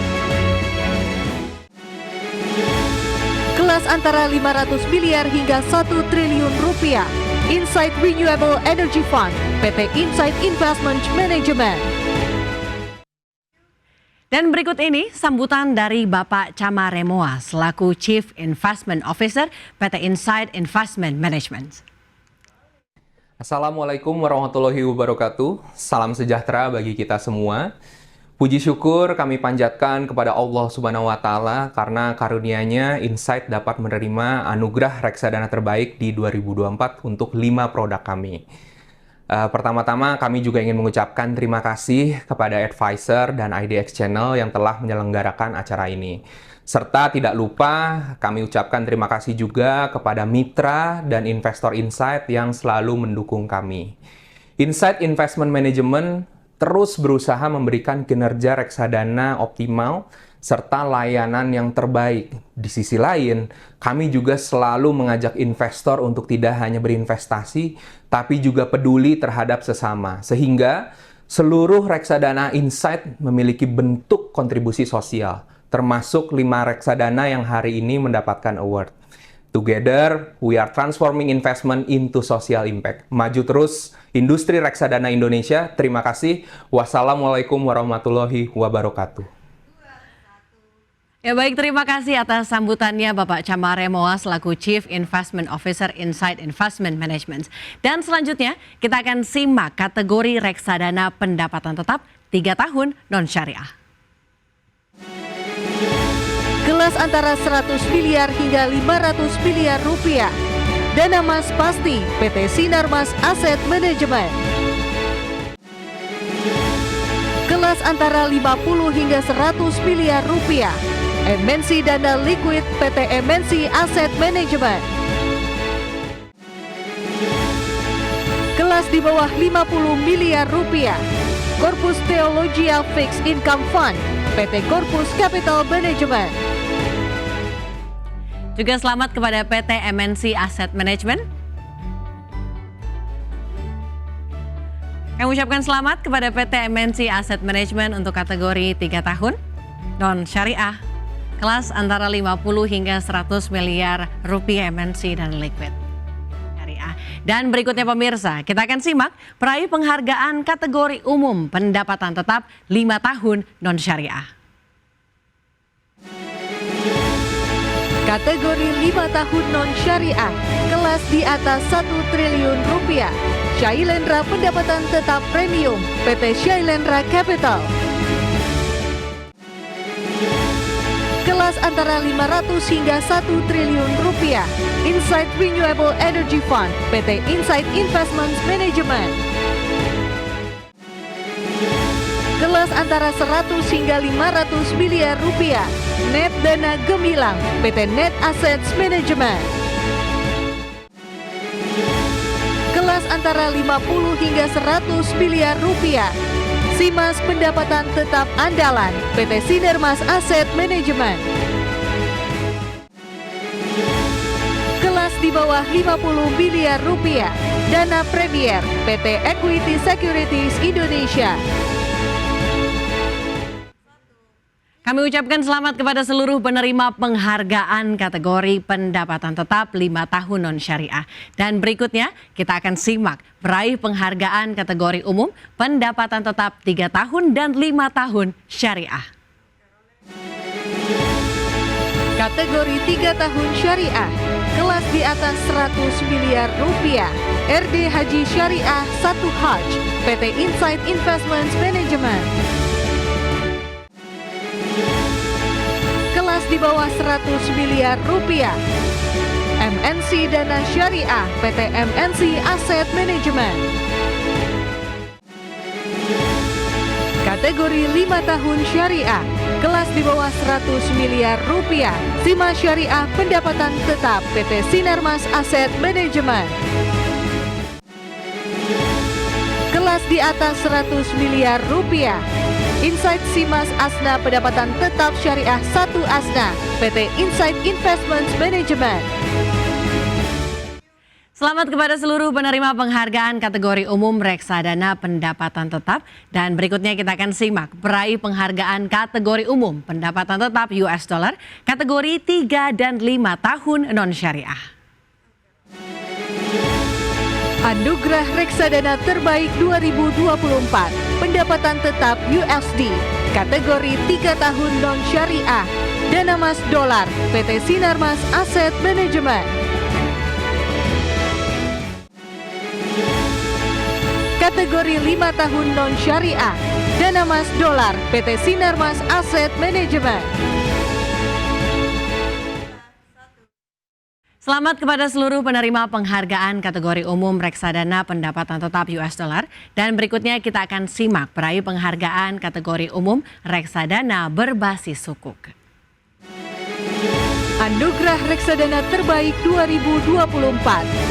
Speaker 5: Kelas antara 500 miliar hingga 1 triliun rupiah. Insight Renewable Energy Fund PT Insight Investment Management.
Speaker 4: Dan berikut ini sambutan dari Bapak Camare Moa selaku Chief Investment Officer PT Insight Investment Management.
Speaker 6: Assalamualaikum warahmatullahi wabarakatuh. Salam sejahtera bagi kita semua. Puji syukur kami panjatkan kepada Allah Subhanahu wa Ta'ala karena karunia-Nya Insight dapat menerima anugerah reksadana terbaik di 2024 untuk 5 produk kami. Pertama-tama kami juga ingin mengucapkan terima kasih kepada advisor dan IDX Channel yang telah menyelenggarakan acara ini. Serta tidak lupa kami ucapkan terima kasih juga kepada mitra dan investor Insight yang selalu mendukung kami. Insight Investment Management terus berusaha memberikan kinerja reksadana optimal serta layanan yang terbaik. Di sisi lain, kami juga selalu mengajak investor untuk tidak hanya berinvestasi, tapi juga peduli terhadap sesama. Sehingga seluruh reksadana Insight memiliki bentuk kontribusi sosial, termasuk 5 reksadana yang hari ini mendapatkan award. Together, we are transforming investment into social impact. Maju terus industri reksadana Indonesia. Terima kasih. Wassalamualaikum warahmatullahi wabarakatuh.
Speaker 4: Ya baik, terima kasih atas sambutannya Bapak Camare Moa selaku Chief Investment Officer Insight Investment Management. Dan selanjutnya kita akan simak kategori reksadana pendapatan tetap 3 tahun non-syariah.
Speaker 5: Kelas antara 100 miliar hingga 500 miliar rupiah. Dana Mas Pasti PT Sinarmas Asset Management. Kelas antara 50 hingga 100 miliar rupiah. MNC Dana Liquid PT MNC Asset Management. Kelas di bawah 50 miliar rupiah. Corpus Theologia Fixed Income Fund PT Corpus Capital Management.
Speaker 4: Juga selamat kepada PT MNC Asset Management. Kami ucapkan selamat kepada PT MNC Asset Management untuk kategori 3 tahun non-syariah. Kelas antara 50 hingga 100 miliar rupiah MNC dan liquid. Syariah. Dan berikutnya pemirsa, kita akan simak peraih penghargaan kategori umum pendapatan tetap 5 tahun non-syariah.
Speaker 5: Kategori 5 tahun non-syariah, kelas di atas 1 triliun rupiah. Shailendra pendapatan tetap premium, PT Shailendra Capital. Kelas antara 500 hingga 1 triliun rupiah. Insight Renewable Energy Fund, PT Insight Investment Management. Kelas antara 100 hingga 500 miliar rupiah. Net Dana Gemilang, PT Net Assets Management. Kelas antara 50 hingga 100 miliar rupiah. Simas pendapatan tetap andalan, PT Sinarmas Asset Management. Kelas di bawah 50 miliar rupiah. Dana Premier, PT Equity Securities Indonesia.
Speaker 4: Kami ucapkan selamat kepada seluruh penerima penghargaan kategori pendapatan tetap 5 tahun non-syariah. Dan berikutnya kita akan simak peraih penghargaan kategori umum pendapatan tetap 3 tahun dan 5 tahun syariah.
Speaker 5: Kategori 3 tahun syariah, kelas di atas 100 miliar rupiah. RD Haji Syariah 1 Haj, PT Insight Investment Management. Kelas di bawah 100 miliar rupiah. MNC Dana Syariah, PT MNC Asset Management. kategori 5 tahun syariah, kelas di bawah 100 miliar rupiah, Simas Syariah pendapatan tetap PT Sinarmas Asset Management. Kelas di atas 100 miliar rupiah, Insight Simas Asna pendapatan tetap syariah 1 Asna, PT Insight Investment Management.
Speaker 4: Selamat kepada seluruh penerima penghargaan kategori umum reksadana pendapatan tetap. Dan berikutnya kita akan simak peraih penghargaan kategori umum pendapatan tetap US dollar kategori 3 dan 5 tahun non-syariah.
Speaker 5: Anugerah Reksadana Terbaik 2024, pendapatan tetap USD, kategori 3 tahun non-syariah, Dana Mas Dolar, PT Sinarmas Asset Management. Kategori 5 tahun non-syariah, Dana Mas Dolar, PT Sinarmas Asset Management.
Speaker 4: Selamat kepada seluruh penerima penghargaan kategori umum reksadana pendapatan tetap US dollar. Dan berikutnya kita akan simak peraih penghargaan kategori umum reksadana berbasis sukuk.
Speaker 5: Anugerah Reksadana Terbaik 2024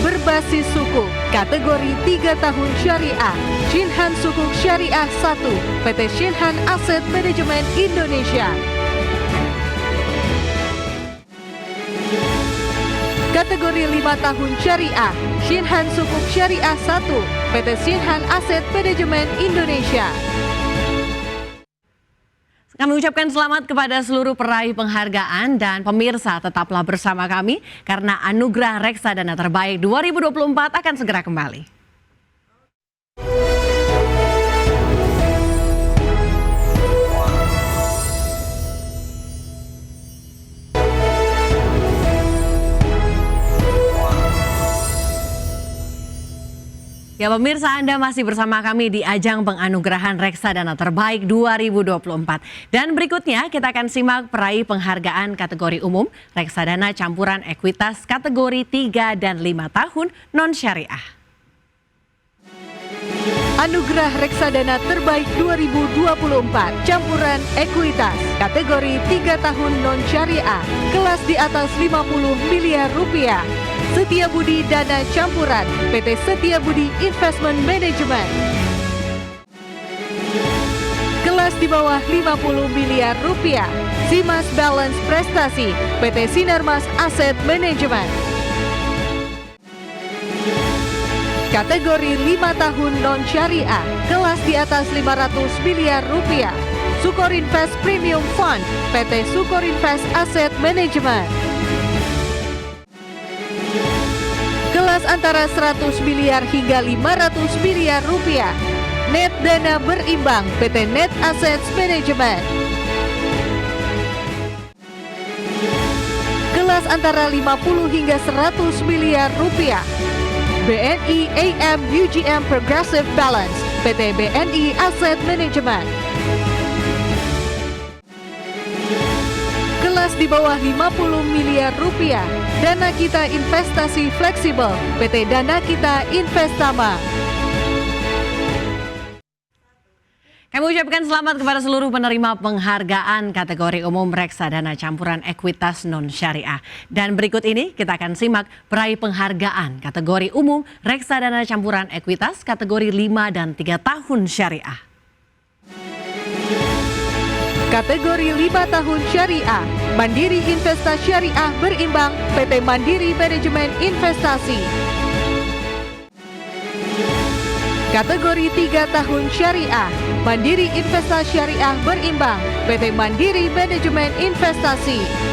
Speaker 5: berbasis sukuk kategori 3 tahun syariah, Shinhan Sukuk Syariah 1, PT Shinhan Asset Management Indonesia. Kategori 5 tahun syariah, Shinhan Sukuk Syariah 1, PT Shinhan Asset Management Indonesia.
Speaker 4: Kami ucapkan selamat kepada seluruh peraih penghargaan dan pemirsa tetaplah bersama kami karena Anugerah Reksadana Terbaik 2024 akan segera kembali. Ya pemirsa, Anda masih bersama kami di ajang penganugerahan Reksadana Terbaik 2024. Dan berikutnya kita akan simak peraih penghargaan kategori umum Reksadana Campuran Ekuitas kategori 3 dan 5 tahun non-syariah.
Speaker 5: Anugerah Reksadana Terbaik 2024 Campuran Ekuitas kategori 3 tahun non-syariah, kelas di atas 50 miliar rupiah. Setia Budi Dana Campuran, PT Setia Budi Investment Management. Kelas di bawah 50 miliar rupiah, Simas Balance Prestasi, PT Sinarmas Asset Management. Kategori 5 tahun non-syariah, kelas di atas 500 miliar rupiah, Sukor Invest Premium Fund, PT Sukor Invest Asset Management. Kelas antara 100 miliar hingga 500 miliar rupiah, Net Dana Berimbang, PT Net Assets Management. Kelas antara 50 hingga 100 miliar rupiah, BNI AM UGM Progressive Balance, PT BNI Asset Management. Kelas di bawah 50 miliar rupiah, Dana Kita Investasi Fleksibel, PT Dana Kita Investama.
Speaker 4: Kami ucapkan selamat kepada seluruh penerima penghargaan kategori umum reksadana campuran ekuitas non-syariah. Dan berikut ini kita akan simak peraih penghargaan kategori umum reksadana campuran ekuitas kategori 5 dan 3 tahun syariah.
Speaker 5: Kategori 5 tahun syariah, Mandiri Investasi Syariah Berimbang, PT Mandiri Manajemen Investasi. Kategori 3 tahun syariah, Mandiri Investasi Syariah Berimbang, PT Mandiri Manajemen Investasi.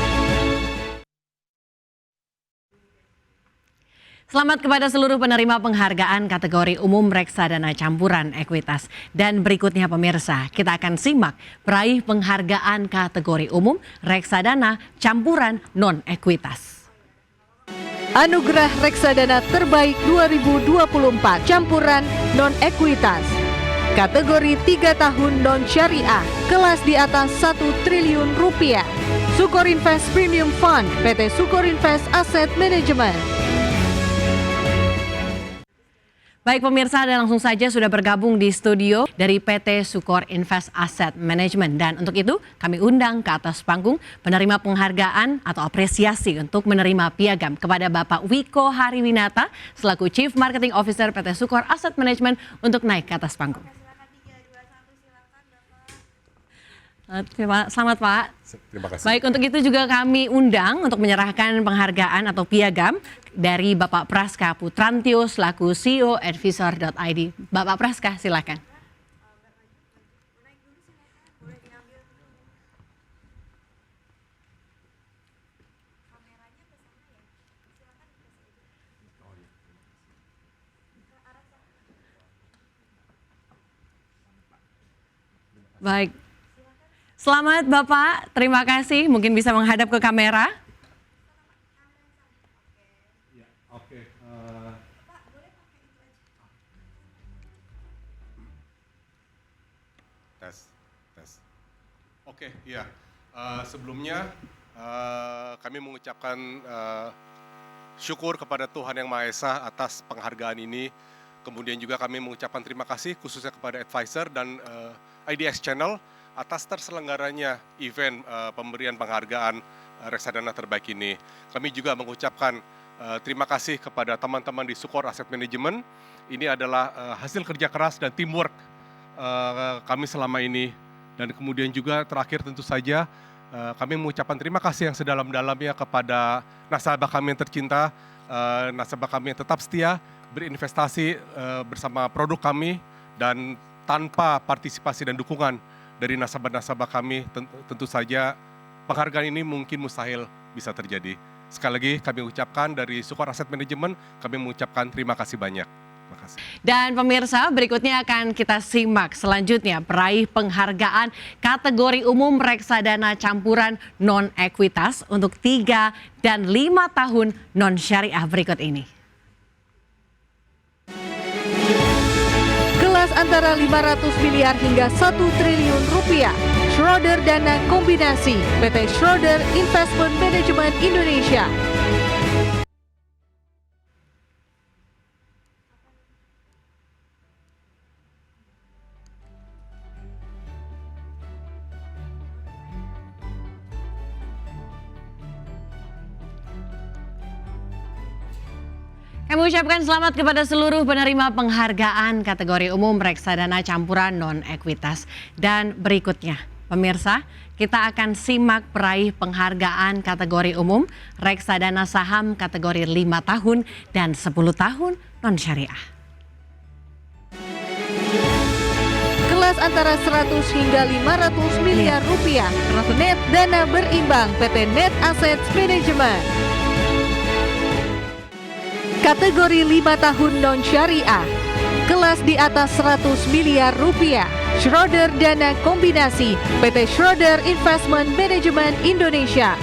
Speaker 4: Selamat kepada seluruh penerima penghargaan kategori umum reksadana campuran ekuitas. Dan berikutnya pemirsa, kita akan simak peraih penghargaan kategori umum reksadana campuran non-ekuitas.
Speaker 5: Anugerah Reksadana Terbaik 2024 Campuran Non-Ekuitas kategori 3 tahun non-syariah, kelas di atas 1 triliun rupiah, Sukor Invest Premium Fund, PT Sukor Invest Asset Management.
Speaker 4: Baik pemirsa, dan langsung saja sudah bergabung di studio dari PT Sukor Invest Asset Management. Dan untuk itu kami undang ke atas panggung penerima penghargaan atau apresiasi untuk menerima piagam kepada Bapak Wiko Hariwinata selaku Chief Marketing Officer PT Sukor Asset Management untuk naik ke atas panggung. Selamat Pak.
Speaker 3: Terima kasih.
Speaker 4: Baik, untuk itu juga kami undang untuk menyerahkan penghargaan atau piagam dari Bapak Praska Putrantio selaku CEO Advisor.id. Bapak Praska, silakan. Baik. Selamat Bapak, terima kasih. Mungkin bisa menghadap ke kamera.
Speaker 7: Tes. Oke, iya. Sebelumnya kami mengucapkan syukur kepada Tuhan Yang Maha Esa atas penghargaan ini. Kemudian juga kami mengucapkan terima kasih khususnya kepada Advisor dan IDX Channel atas terselenggaranya event pemberian penghargaan reksadana terbaik ini. Kami juga mengucapkan terima kasih kepada teman-teman di Sukor Asset Management. Ini adalah hasil kerja keras dan teamwork kami selama ini. Dan kemudian juga terakhir tentu saja kami mengucapkan terima kasih yang sedalam-dalamnya kepada nasabah kami yang tercinta, nasabah kami yang tetap setia berinvestasi bersama produk kami, dan tanpa partisipasi dan dukungan dari nasabah-nasabah kami, tentu saja penghargaan ini mungkin mustahil bisa terjadi. Sekali lagi kami ucapkan dari Sukor Asset Management, kami mengucapkan terima kasih banyak. Terima kasih. Dan pemirsa, berikutnya akan kita simak selanjutnya peraih penghargaan kategori umum reksadana campuran non-ekuitas untuk 3 dan 5 tahun non-syariah berikut ini.
Speaker 5: Kelas antara 500 miliar hingga 1 triliun rupiah. Schroder Dana Kombinasi PT Schroder Investment Management Indonesia.
Speaker 4: Kami ucapkan selamat kepada seluruh penerima penghargaan kategori umum reksadana campuran non-ekuitas. Dan berikutnya, pemirsa, kita akan simak peraih penghargaan kategori umum reksadana saham kategori 5 tahun dan 10 tahun non-syariah.
Speaker 5: Kelas antara 100 hingga 500 miliar rupiah. Net Dana Berimbang PT Net Assets Management. Kategori 5 tahun non-syariah, kelas di atas 100 miliar rupiah, Schroder Dana Kombinasi, PT Schroder Investment Management Indonesia.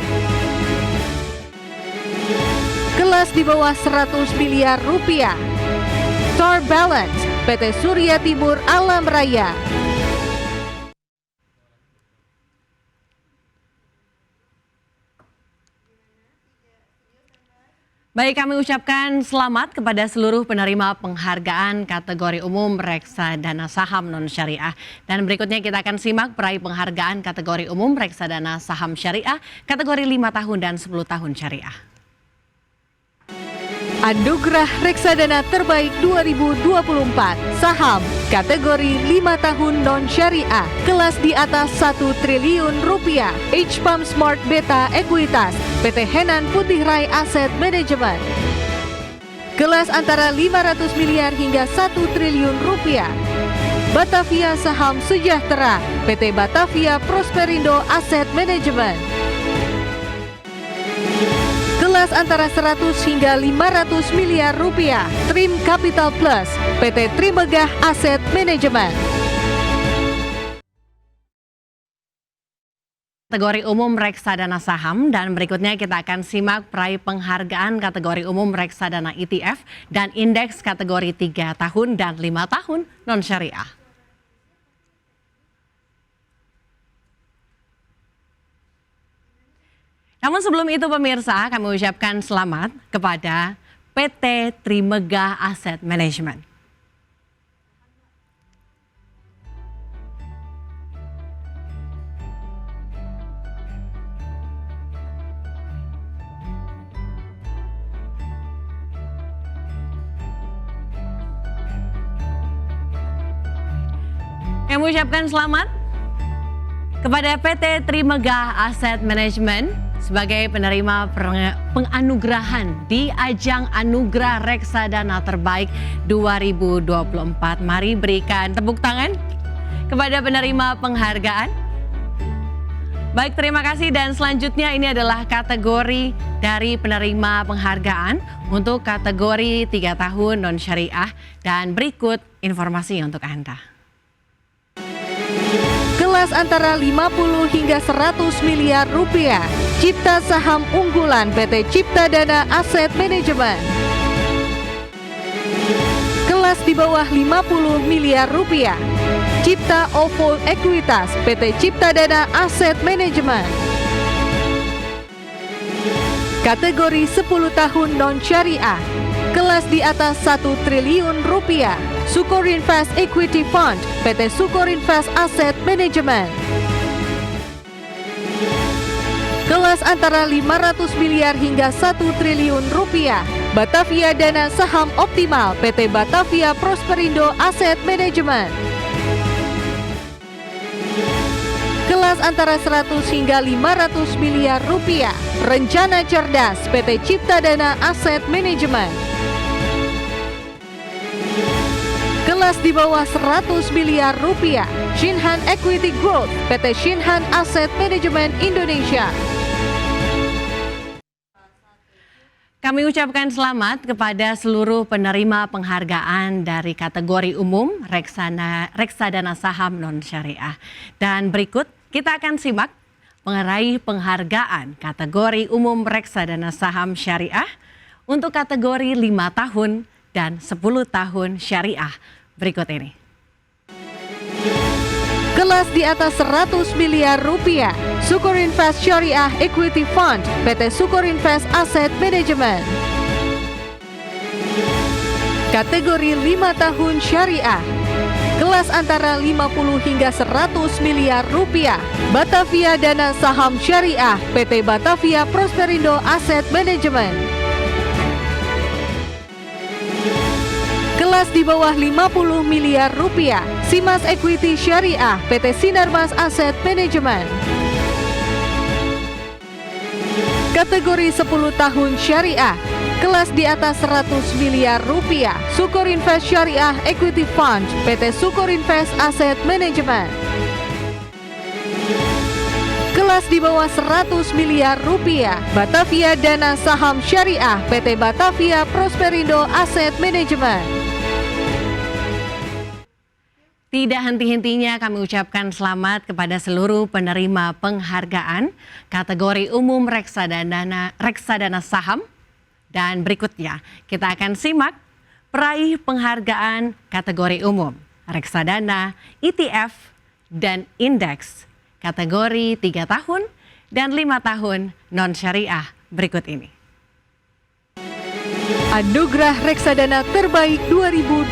Speaker 5: Kelas di bawah 100 miliar rupiah, Star Balance, PT Surya Timur Alam Raya.
Speaker 4: Baik, kami ucapkan selamat kepada seluruh penerima penghargaan kategori umum reksadana saham non-syariah. Dan berikutnya kita akan simak peraih penghargaan kategori umum reksadana saham syariah kategori 5 tahun dan 10 tahun syariah.
Speaker 5: Anugerah Reksadana Terbaik 2024, saham kategori 5 tahun non-syariah, kelas di atas 1 triliun rupiah, HPAM Smart Beta Ekuitas, PT Henan Putih Rai Asset Management. Kelas antara 500 miliar hingga 1 triliun rupiah, Batavia Saham Sejahtera, PT Batavia Prosperindo Asset Management. Kelas antara 100 hingga 500 miliar rupiah, Trim Capital Plus, PT Trimegah Asset Management.
Speaker 4: Kategori umum reksadana saham, dan berikutnya kita akan simak peraih penghargaan kategori umum reksadana ETF dan indeks kategori 3 tahun dan 5 tahun non-syariah. Namun sebelum itu pemirsa, kami ucapkan selamat kepada PT Trimegah Asset Management. Kami ucapkan selamat kepada PT Trimegah Asset Management sebagai penerima penganugerahan di ajang Anugerah Reksadana Terbaik 2024. Mari berikan tepuk tangan kepada penerima penghargaan. Baik, terima kasih dan selanjutnya ini adalah kategori dari penerima penghargaan untuk kategori 3 tahun non-syariah dan berikut informasinya untuk Anda.
Speaker 5: Kelas antara 50 hingga 100 miliar rupiah. Cipta saham unggulan PT Cipta Dana Asset Management. Kelas di bawah 50 miliar rupiah. Cipta OVO Ekuitas PT Cipta Dana Asset Management. Kategori 10 tahun non-syariah. Kelas di atas 1 triliun rupiah. Sukorinvest Equity Fund PT Sukorinvest Asset Management. Kelas antara 500 miliar hingga 1 triliun rupiah. Batavia Dana Saham Optimal PT Batavia Prosperindo Asset Management. Kelas antara 100 hingga 500 miliar rupiah. Rencana Cerdas PT Cipta Dana Asset Management. Kelas di bawah 100 miliar rupiah. Shinhan Equity Growth PT Shinhan Asset Management Indonesia.
Speaker 4: Kami ucapkan selamat kepada seluruh penerima penghargaan dari kategori umum reksadana saham non-syariah. Dan berikut kita akan simak peraih penghargaan kategori umum reksadana saham syariah untuk kategori 5 tahun dan 10 tahun syariah berikut ini.
Speaker 5: Kelas di atas 100 miliar rupiah. Sukorinvest Syariah Equity Fund PT Sukorinvest Asset Management. Kategori 5 tahun syariah. Kelas antara 50 hingga 100 miliar rupiah. Batavia Dana Saham Syariah PT Batavia Prosperindo Asset Management. Kelas di bawah 50 miliar rupiah. Simas Equity Syariah PT Sinarmas Asset Management. Kategori 10 tahun syariah. Kelas di atas 100 miliar rupiah. Sukorinvest Syariah Equity Fund PT Sukorinvest Asset Management. Kelas di bawah 100 miliar rupiah. Batavia Dana Saham Syariah PT Batavia Prosperindo Asset Management.
Speaker 4: Tidak henti-hentinya kami ucapkan selamat kepada seluruh penerima penghargaan kategori umum reksadana saham. Dan berikutnya kita akan simak peraih penghargaan kategori umum reksadana, ETF, dan indeks kategori 3 tahun dan 5 tahun non-syariah berikut ini.
Speaker 5: Anugerah Reksadana Terbaik 2024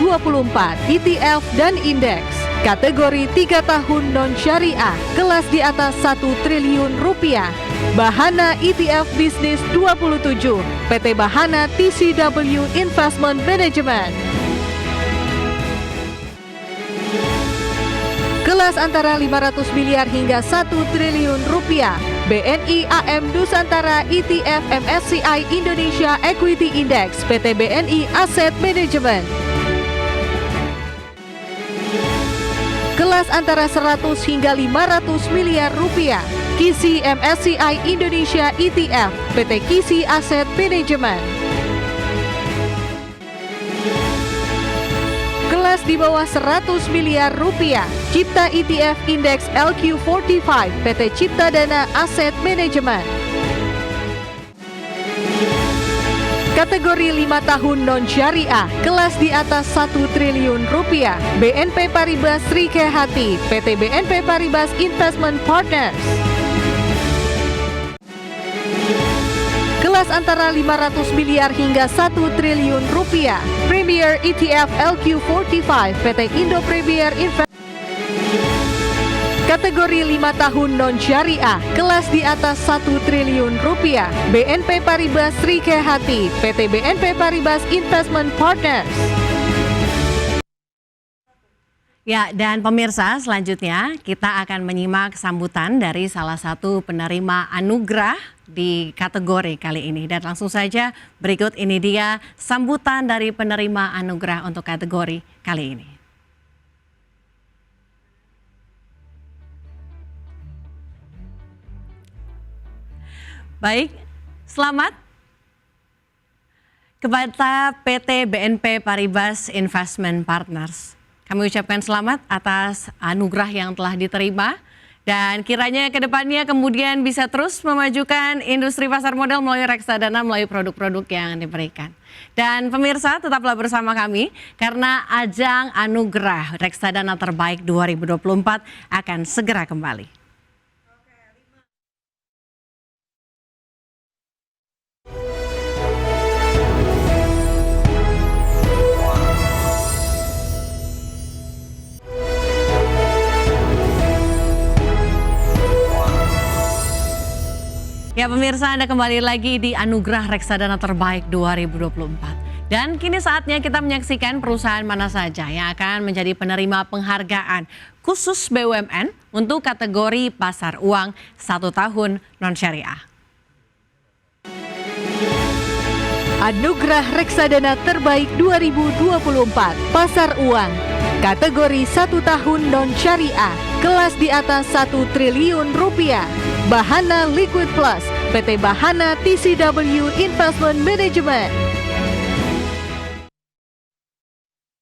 Speaker 5: ETF dan Indeks. Kategori 3 tahun non-syariah. Kelas di atas 1 triliun rupiah. Bahana ETF Bisnis 27 PT Bahana TCW Investment Management. Kelas antara 500 miliar hingga 1 triliun rupiah. BNI AM Nusantara ETF MSCI Indonesia Equity Index PT BNI Asset Management. Kelas antara 100 hingga 500 miliar rupiah. KISI MSCI Indonesia ETF PT KISI Asset Management. Kelas di bawah 100 miliar rupiah. Cipta ETF Index LQ45 PT Cipta Dana Asset Management. Kategori 5 tahun non-syariah. Kelas di atas 1 triliun rupiah. BNP Paribas Sri Kehati PT BNP Paribas Investment Partners. Kelas antara 500 miliar hingga 1 triliun rupiah. Premier ETF LQ45 PT Indo Premier Investment. Kategori 5 tahun non-syariah. Kelas di atas 1 triliun rupiah. BNP Paribas Sri Kehati PT BNP Paribas Investment Partners.
Speaker 4: Ya, dan pemirsa selanjutnya kita akan menyimak sambutan dari salah satu penerima anugerah di kategori kali ini. Dan langsung saja berikut ini dia sambutan dari penerima anugerah untuk kategori kali ini. Baik, selamat kepada PT BNP Paribas Investment Partners. Kami ucapkan selamat atas anugerah yang telah diterima dan kiranya ke depannya kemudian bisa terus memajukan industri pasar modal melalui reksadana melalui produk-produk yang diberikan. Dan pemirsa tetaplah bersama kami karena ajang anugerah reksadana terbaik 2024 akan segera kembali. Ya pemirsa, Anda kembali lagi di Anugerah Reksadana Terbaik 2024. Dan kini saatnya kita menyaksikan perusahaan mana saja yang akan menjadi penerima penghargaan khusus BUMN untuk kategori pasar uang 1 tahun non-syariah.
Speaker 5: Anugerah Reksadana Terbaik 2024 Pasar Uang kategori 1 tahun non-syariah kelas di atas 1 triliun rupiah. Bahana Liquid Plus, PT Bahana TCW Investment Management.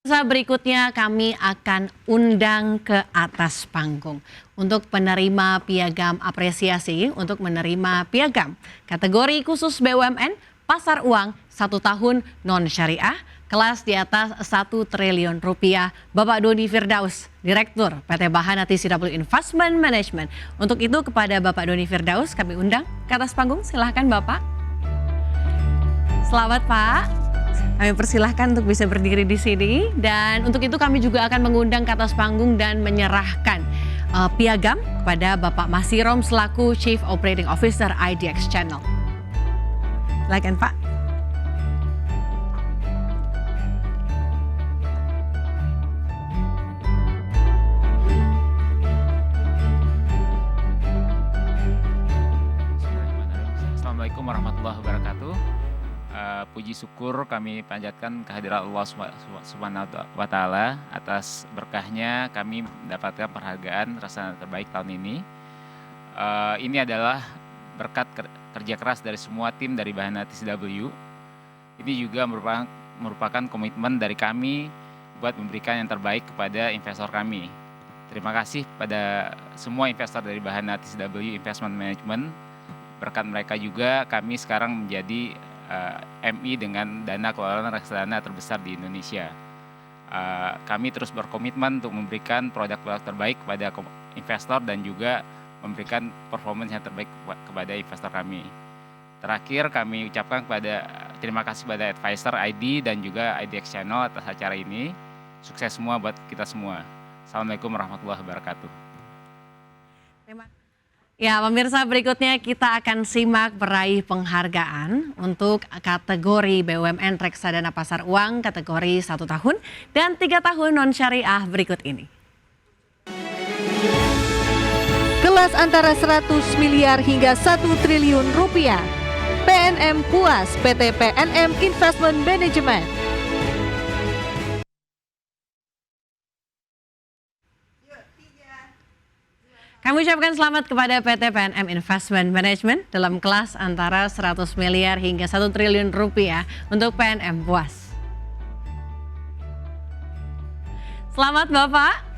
Speaker 4: Berikutnya kami akan undang ke atas panggung untuk penerima piagam apresiasi untuk menerima piagam kategori khusus BUMN pasar uang 1 tahun non-syariah kelas di atas 1 triliun rupiah, Bapak Doni Firdaus, Direktur PT Bahana TCW Investment Management. Untuk itu kepada Bapak Doni Firdaus kami undang ke atas panggung, silahkan Bapak. Selamat Pak, kami persilahkan untuk bisa berdiri di sini. Dan untuk itu kami juga akan mengundang ke atas panggung dan menyerahkan piagam kepada Bapak Masirom selaku Chief Operating Officer IDX Channel. Silahkan Pak.
Speaker 8: Assalamualaikum warahmatullahi wabarakatuh. Puji syukur kami panjatkan kehadirat Allah Subhanahu wa Ta'ala atas berkahnya kami mendapatkan penghargaan reksadana terbaik tahun ini. Ini adalah berkat kerja keras dari semua tim dari Bahana TCW. Ini juga merupakan komitmen dari kami buat memberikan yang terbaik kepada investor kami. Terima kasih pada semua investor dari Bahana TCW Investment Management. Berkat mereka juga kami sekarang menjadi MI dengan dana kelolaan reksadana terbesar di Indonesia. Kami terus berkomitmen untuk memberikan produk-produk terbaik kepada investor dan juga memberikan performance yang terbaik kepada investor kami. Terakhir kami ucapkan terima kasih kepada advisor ID dan juga IDX Channel atas acara ini. Sukses semua buat kita semua. Assalamualaikum warahmatullahi wabarakatuh.
Speaker 4: Ya pemirsa, berikutnya kita akan simak peraih penghargaan untuk kategori BUMN Reksadana Pasar Uang kategori 1 tahun dan 3 tahun non-syariah berikut ini.
Speaker 5: Kelas antara 100 miliar hingga 1 triliun rupiah. PNM Puas, PT PNM Investment Management.
Speaker 4: Kami ucapkan selamat kepada PT PNM Investment Management dalam kelas antara 100 miliar hingga 1 triliun rupiah untuk PNM Puas. Selamat Bapak.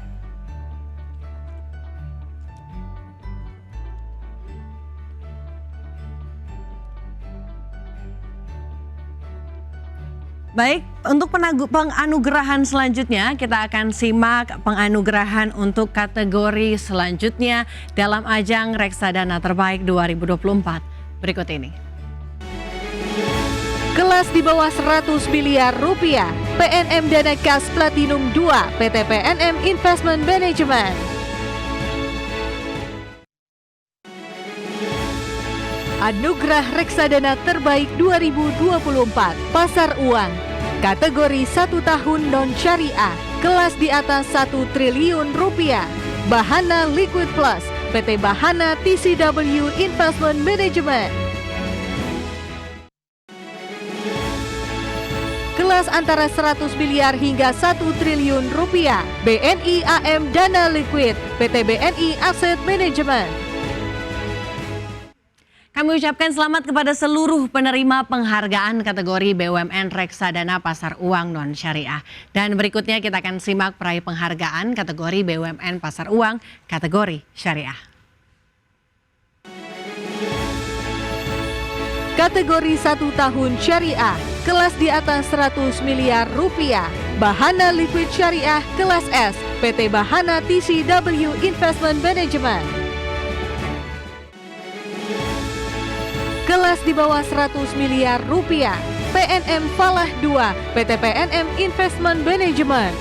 Speaker 4: Baik, untuk penganugerahan selanjutnya kita akan simak penganugerahan untuk kategori selanjutnya dalam ajang Reksadana Terbaik 2024. Berikut ini.
Speaker 5: Kelas di bawah 100 miliar rupiah, PNM Dana Kas Platinum 2, PT PNM Investment Management. Anugerah Reksadana Terbaik 2024 Pasar Uang kategori 1 tahun non-syariah kelas di atas 1 triliun rupiah. Bahana Liquid Plus, PT Bahana TCW Investment Management. Kelas antara 100 miliar hingga 1 triliun rupiah. BNI AM Dana Liquid, PT BNI Asset Management.
Speaker 4: Kami ucapkan selamat kepada seluruh penerima penghargaan kategori BUMN Reksadana Pasar Uang Non Syariah. Dan berikutnya kita akan simak peraih penghargaan kategori BUMN Pasar Uang kategori Syariah.
Speaker 5: Kategori 1 tahun syariah, kelas di atas 100 miliar rupiah. Bahana Liquid Syariah kelas S, PT Bahana TCW Investment Management. Kelas di bawah 100 miliar rupiah, PNM Falah 2, PT PNM Investment Management.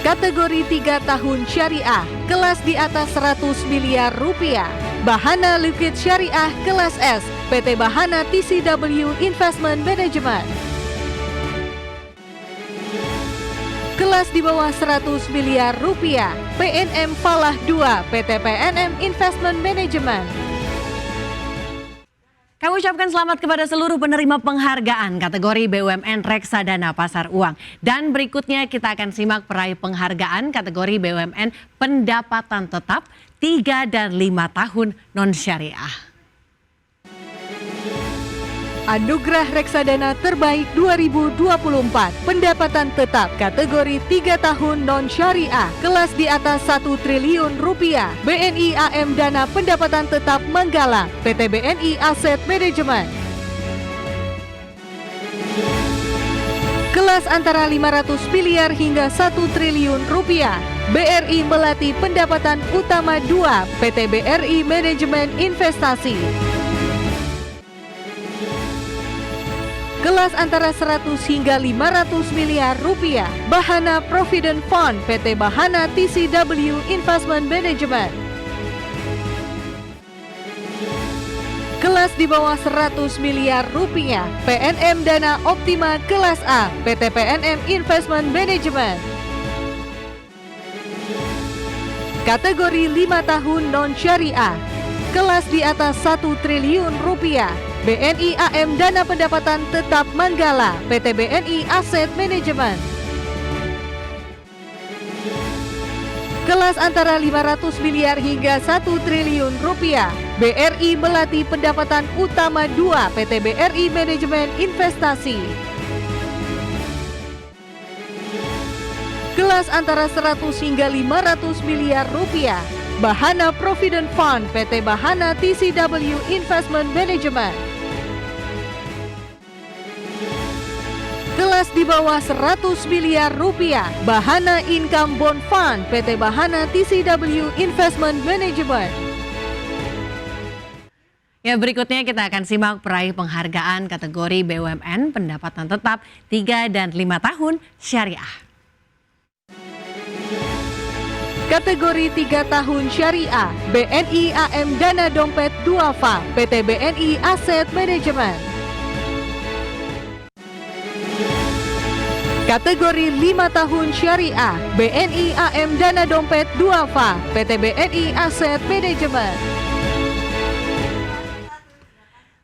Speaker 5: Kategori 3 tahun syariah, kelas di atas 100 miliar rupiah, Bahana Liquid Syariah kelas S, PT Bahana TCW Investment Management. Kelas di bawah 100 miliar rupiah, PNM Falah 2, PT PNM Investment Management.
Speaker 4: Kami ucapkan selamat kepada seluruh penerima penghargaan kategori BUMN Reksadana Pasar Uang. Dan berikutnya kita akan simak peraih penghargaan kategori BUMN Pendapatan Tetap 3 dan 5 tahun non-syariah.
Speaker 5: Anugerah Reksadana Terbaik 2024, pendapatan tetap kategori 3 tahun non-syariah, kelas di atas 1 triliun rupiah, BNI AM Dana Pendapatan Tetap Manggala, PT BNI Asset Management. Kelas antara 500 miliar hingga 1 triliun rupiah, BRI Melati Pendapatan Utama 2, PT BRI Manajemen Investasi. Kelas antara 100 hingga 500 miliar rupiah, Bahana Provident Fund, PT Bahana TCW Investment Management. Kelas di bawah 100 miliar rupiah, PNM Dana Optima kelas A, PT PNM Investment Management. Kategori 5 tahun non-syariah, kelas di atas 1 triliun rupiah, BNI AM Dana Pendapatan Tetap Manggala, PT BNI Asset Management. Kelas antara 500 miliar hingga 1 triliun rupiah, BRI Melati Pendapatan Utama 2, PT BRI Manajemen Investasi. Kelas antara 100 hingga 500 miliar rupiah, Bahana Provident Fund, PT Bahana TCW Investment Management. Kelas di bawah 100 miliar rupiah, Bahana Income Bond Fund, PT Bahana TCW Investment Management.
Speaker 4: Ya, berikutnya kita akan simak peraih penghargaan kategori BUMN Pendapatan Tetap 3 dan 5 tahun syariah.
Speaker 5: Kategori 3 tahun syariah, BNI AM Dana Dompet Duafa, PT BNI Asset Management. Kategori 5 tahun syariah, BNI AM Dana Dompet Duafa, PT BNI Asset Management.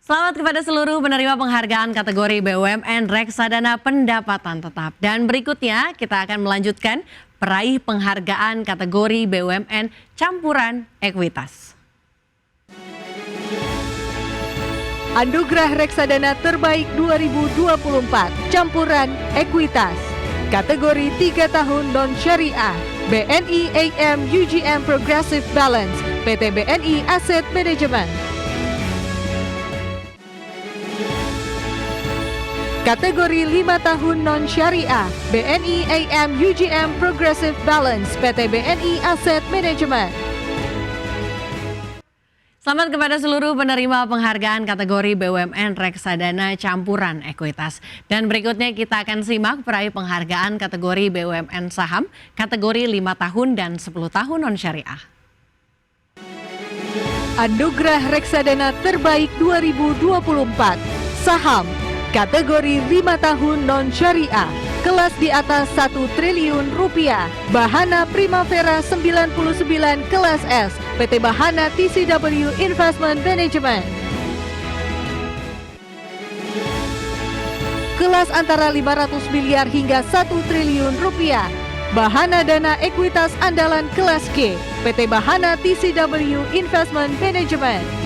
Speaker 4: Selamat kepada seluruh penerima penghargaan kategori BUMN Reksadana Pendapatan Tetap. Dan berikutnya kita akan melanjutkan peraih penghargaan kategori BUMN Campuran Ekuitas.
Speaker 5: Anugerah Reksadana Terbaik 2024, Campuran Ekuitas. Kategori 3 tahun non-syariah, BNI AM UGM Progressive Balance, PT BNI Asset Management. Kategori 5 tahun non-syariah, BNI AM UGM Progressive Balance, PT BNI Asset Management.
Speaker 4: Selamat kepada seluruh penerima penghargaan kategori BUMN Reksadana Campuran Ekuitas. Dan berikutnya kita akan simak peraih penghargaan kategori BUMN Saham kategori 5 tahun dan 10 tahun non-syariah.
Speaker 5: Anugerah Reksadana Terbaik 2024, Saham, Kategori 5 tahun non-syariah, kelas di atas 1 triliun rupiah, Bahana Primavera 99 kelas S, PT Bahana TCW Investment Management. Kelas antara 500 miliar hingga 1 triliun rupiah, Bahana Dana Ekuitas Andalan kelas G, PT Bahana TCW Investment Management.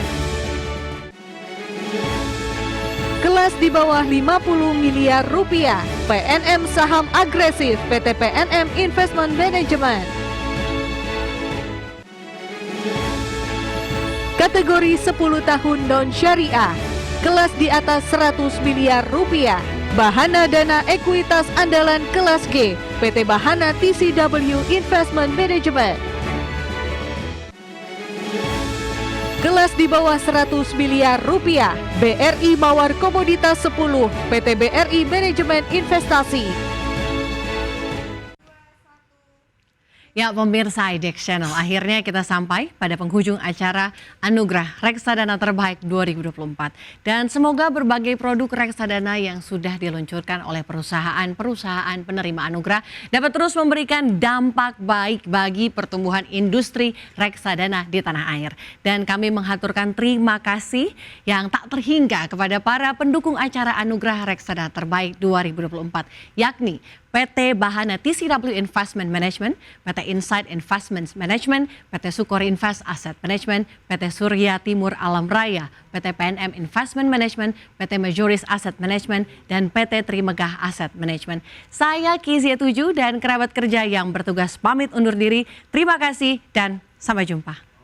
Speaker 5: Kelas di bawah 50 miliar rupiah, PNM Saham Agresif, PT PNM Investment Management. Kategori 10 tahun non-syariah, kelas di atas 100 miliar rupiah, Bahana Dana Ekuitas Andalan kelas G, PT Bahana TCW Investment Management. Kelas di bawah 100 miliar rupiah, BRI Mawar Komoditas 10, PT BRI Manajemen Investasi.
Speaker 4: Ya pemirsa IDX Channel, akhirnya kita sampai pada penghujung acara Anugerah Reksadana Terbaik 2024. Dan semoga berbagai produk reksadana yang sudah diluncurkan oleh perusahaan-perusahaan penerima anugerah dapat terus memberikan dampak baik bagi pertumbuhan industri reksadana di tanah air. Dan kami menghaturkan terima kasih yang tak terhingga kepada para pendukung acara Anugerah Reksadana Terbaik 2024, yakni PT Bahana TCW Investment Management, PT Insight Investments Management, PT Sukor Invest Asset Management, PT Surya Timur Alam Raya, PT PNM Investment Management, PT Majoris Asset Management, dan PT Trimegah Asset Management. Saya Kizia 7 dan kerabat kerja yang bertugas pamit undur diri. Terima kasih dan sampai jumpa.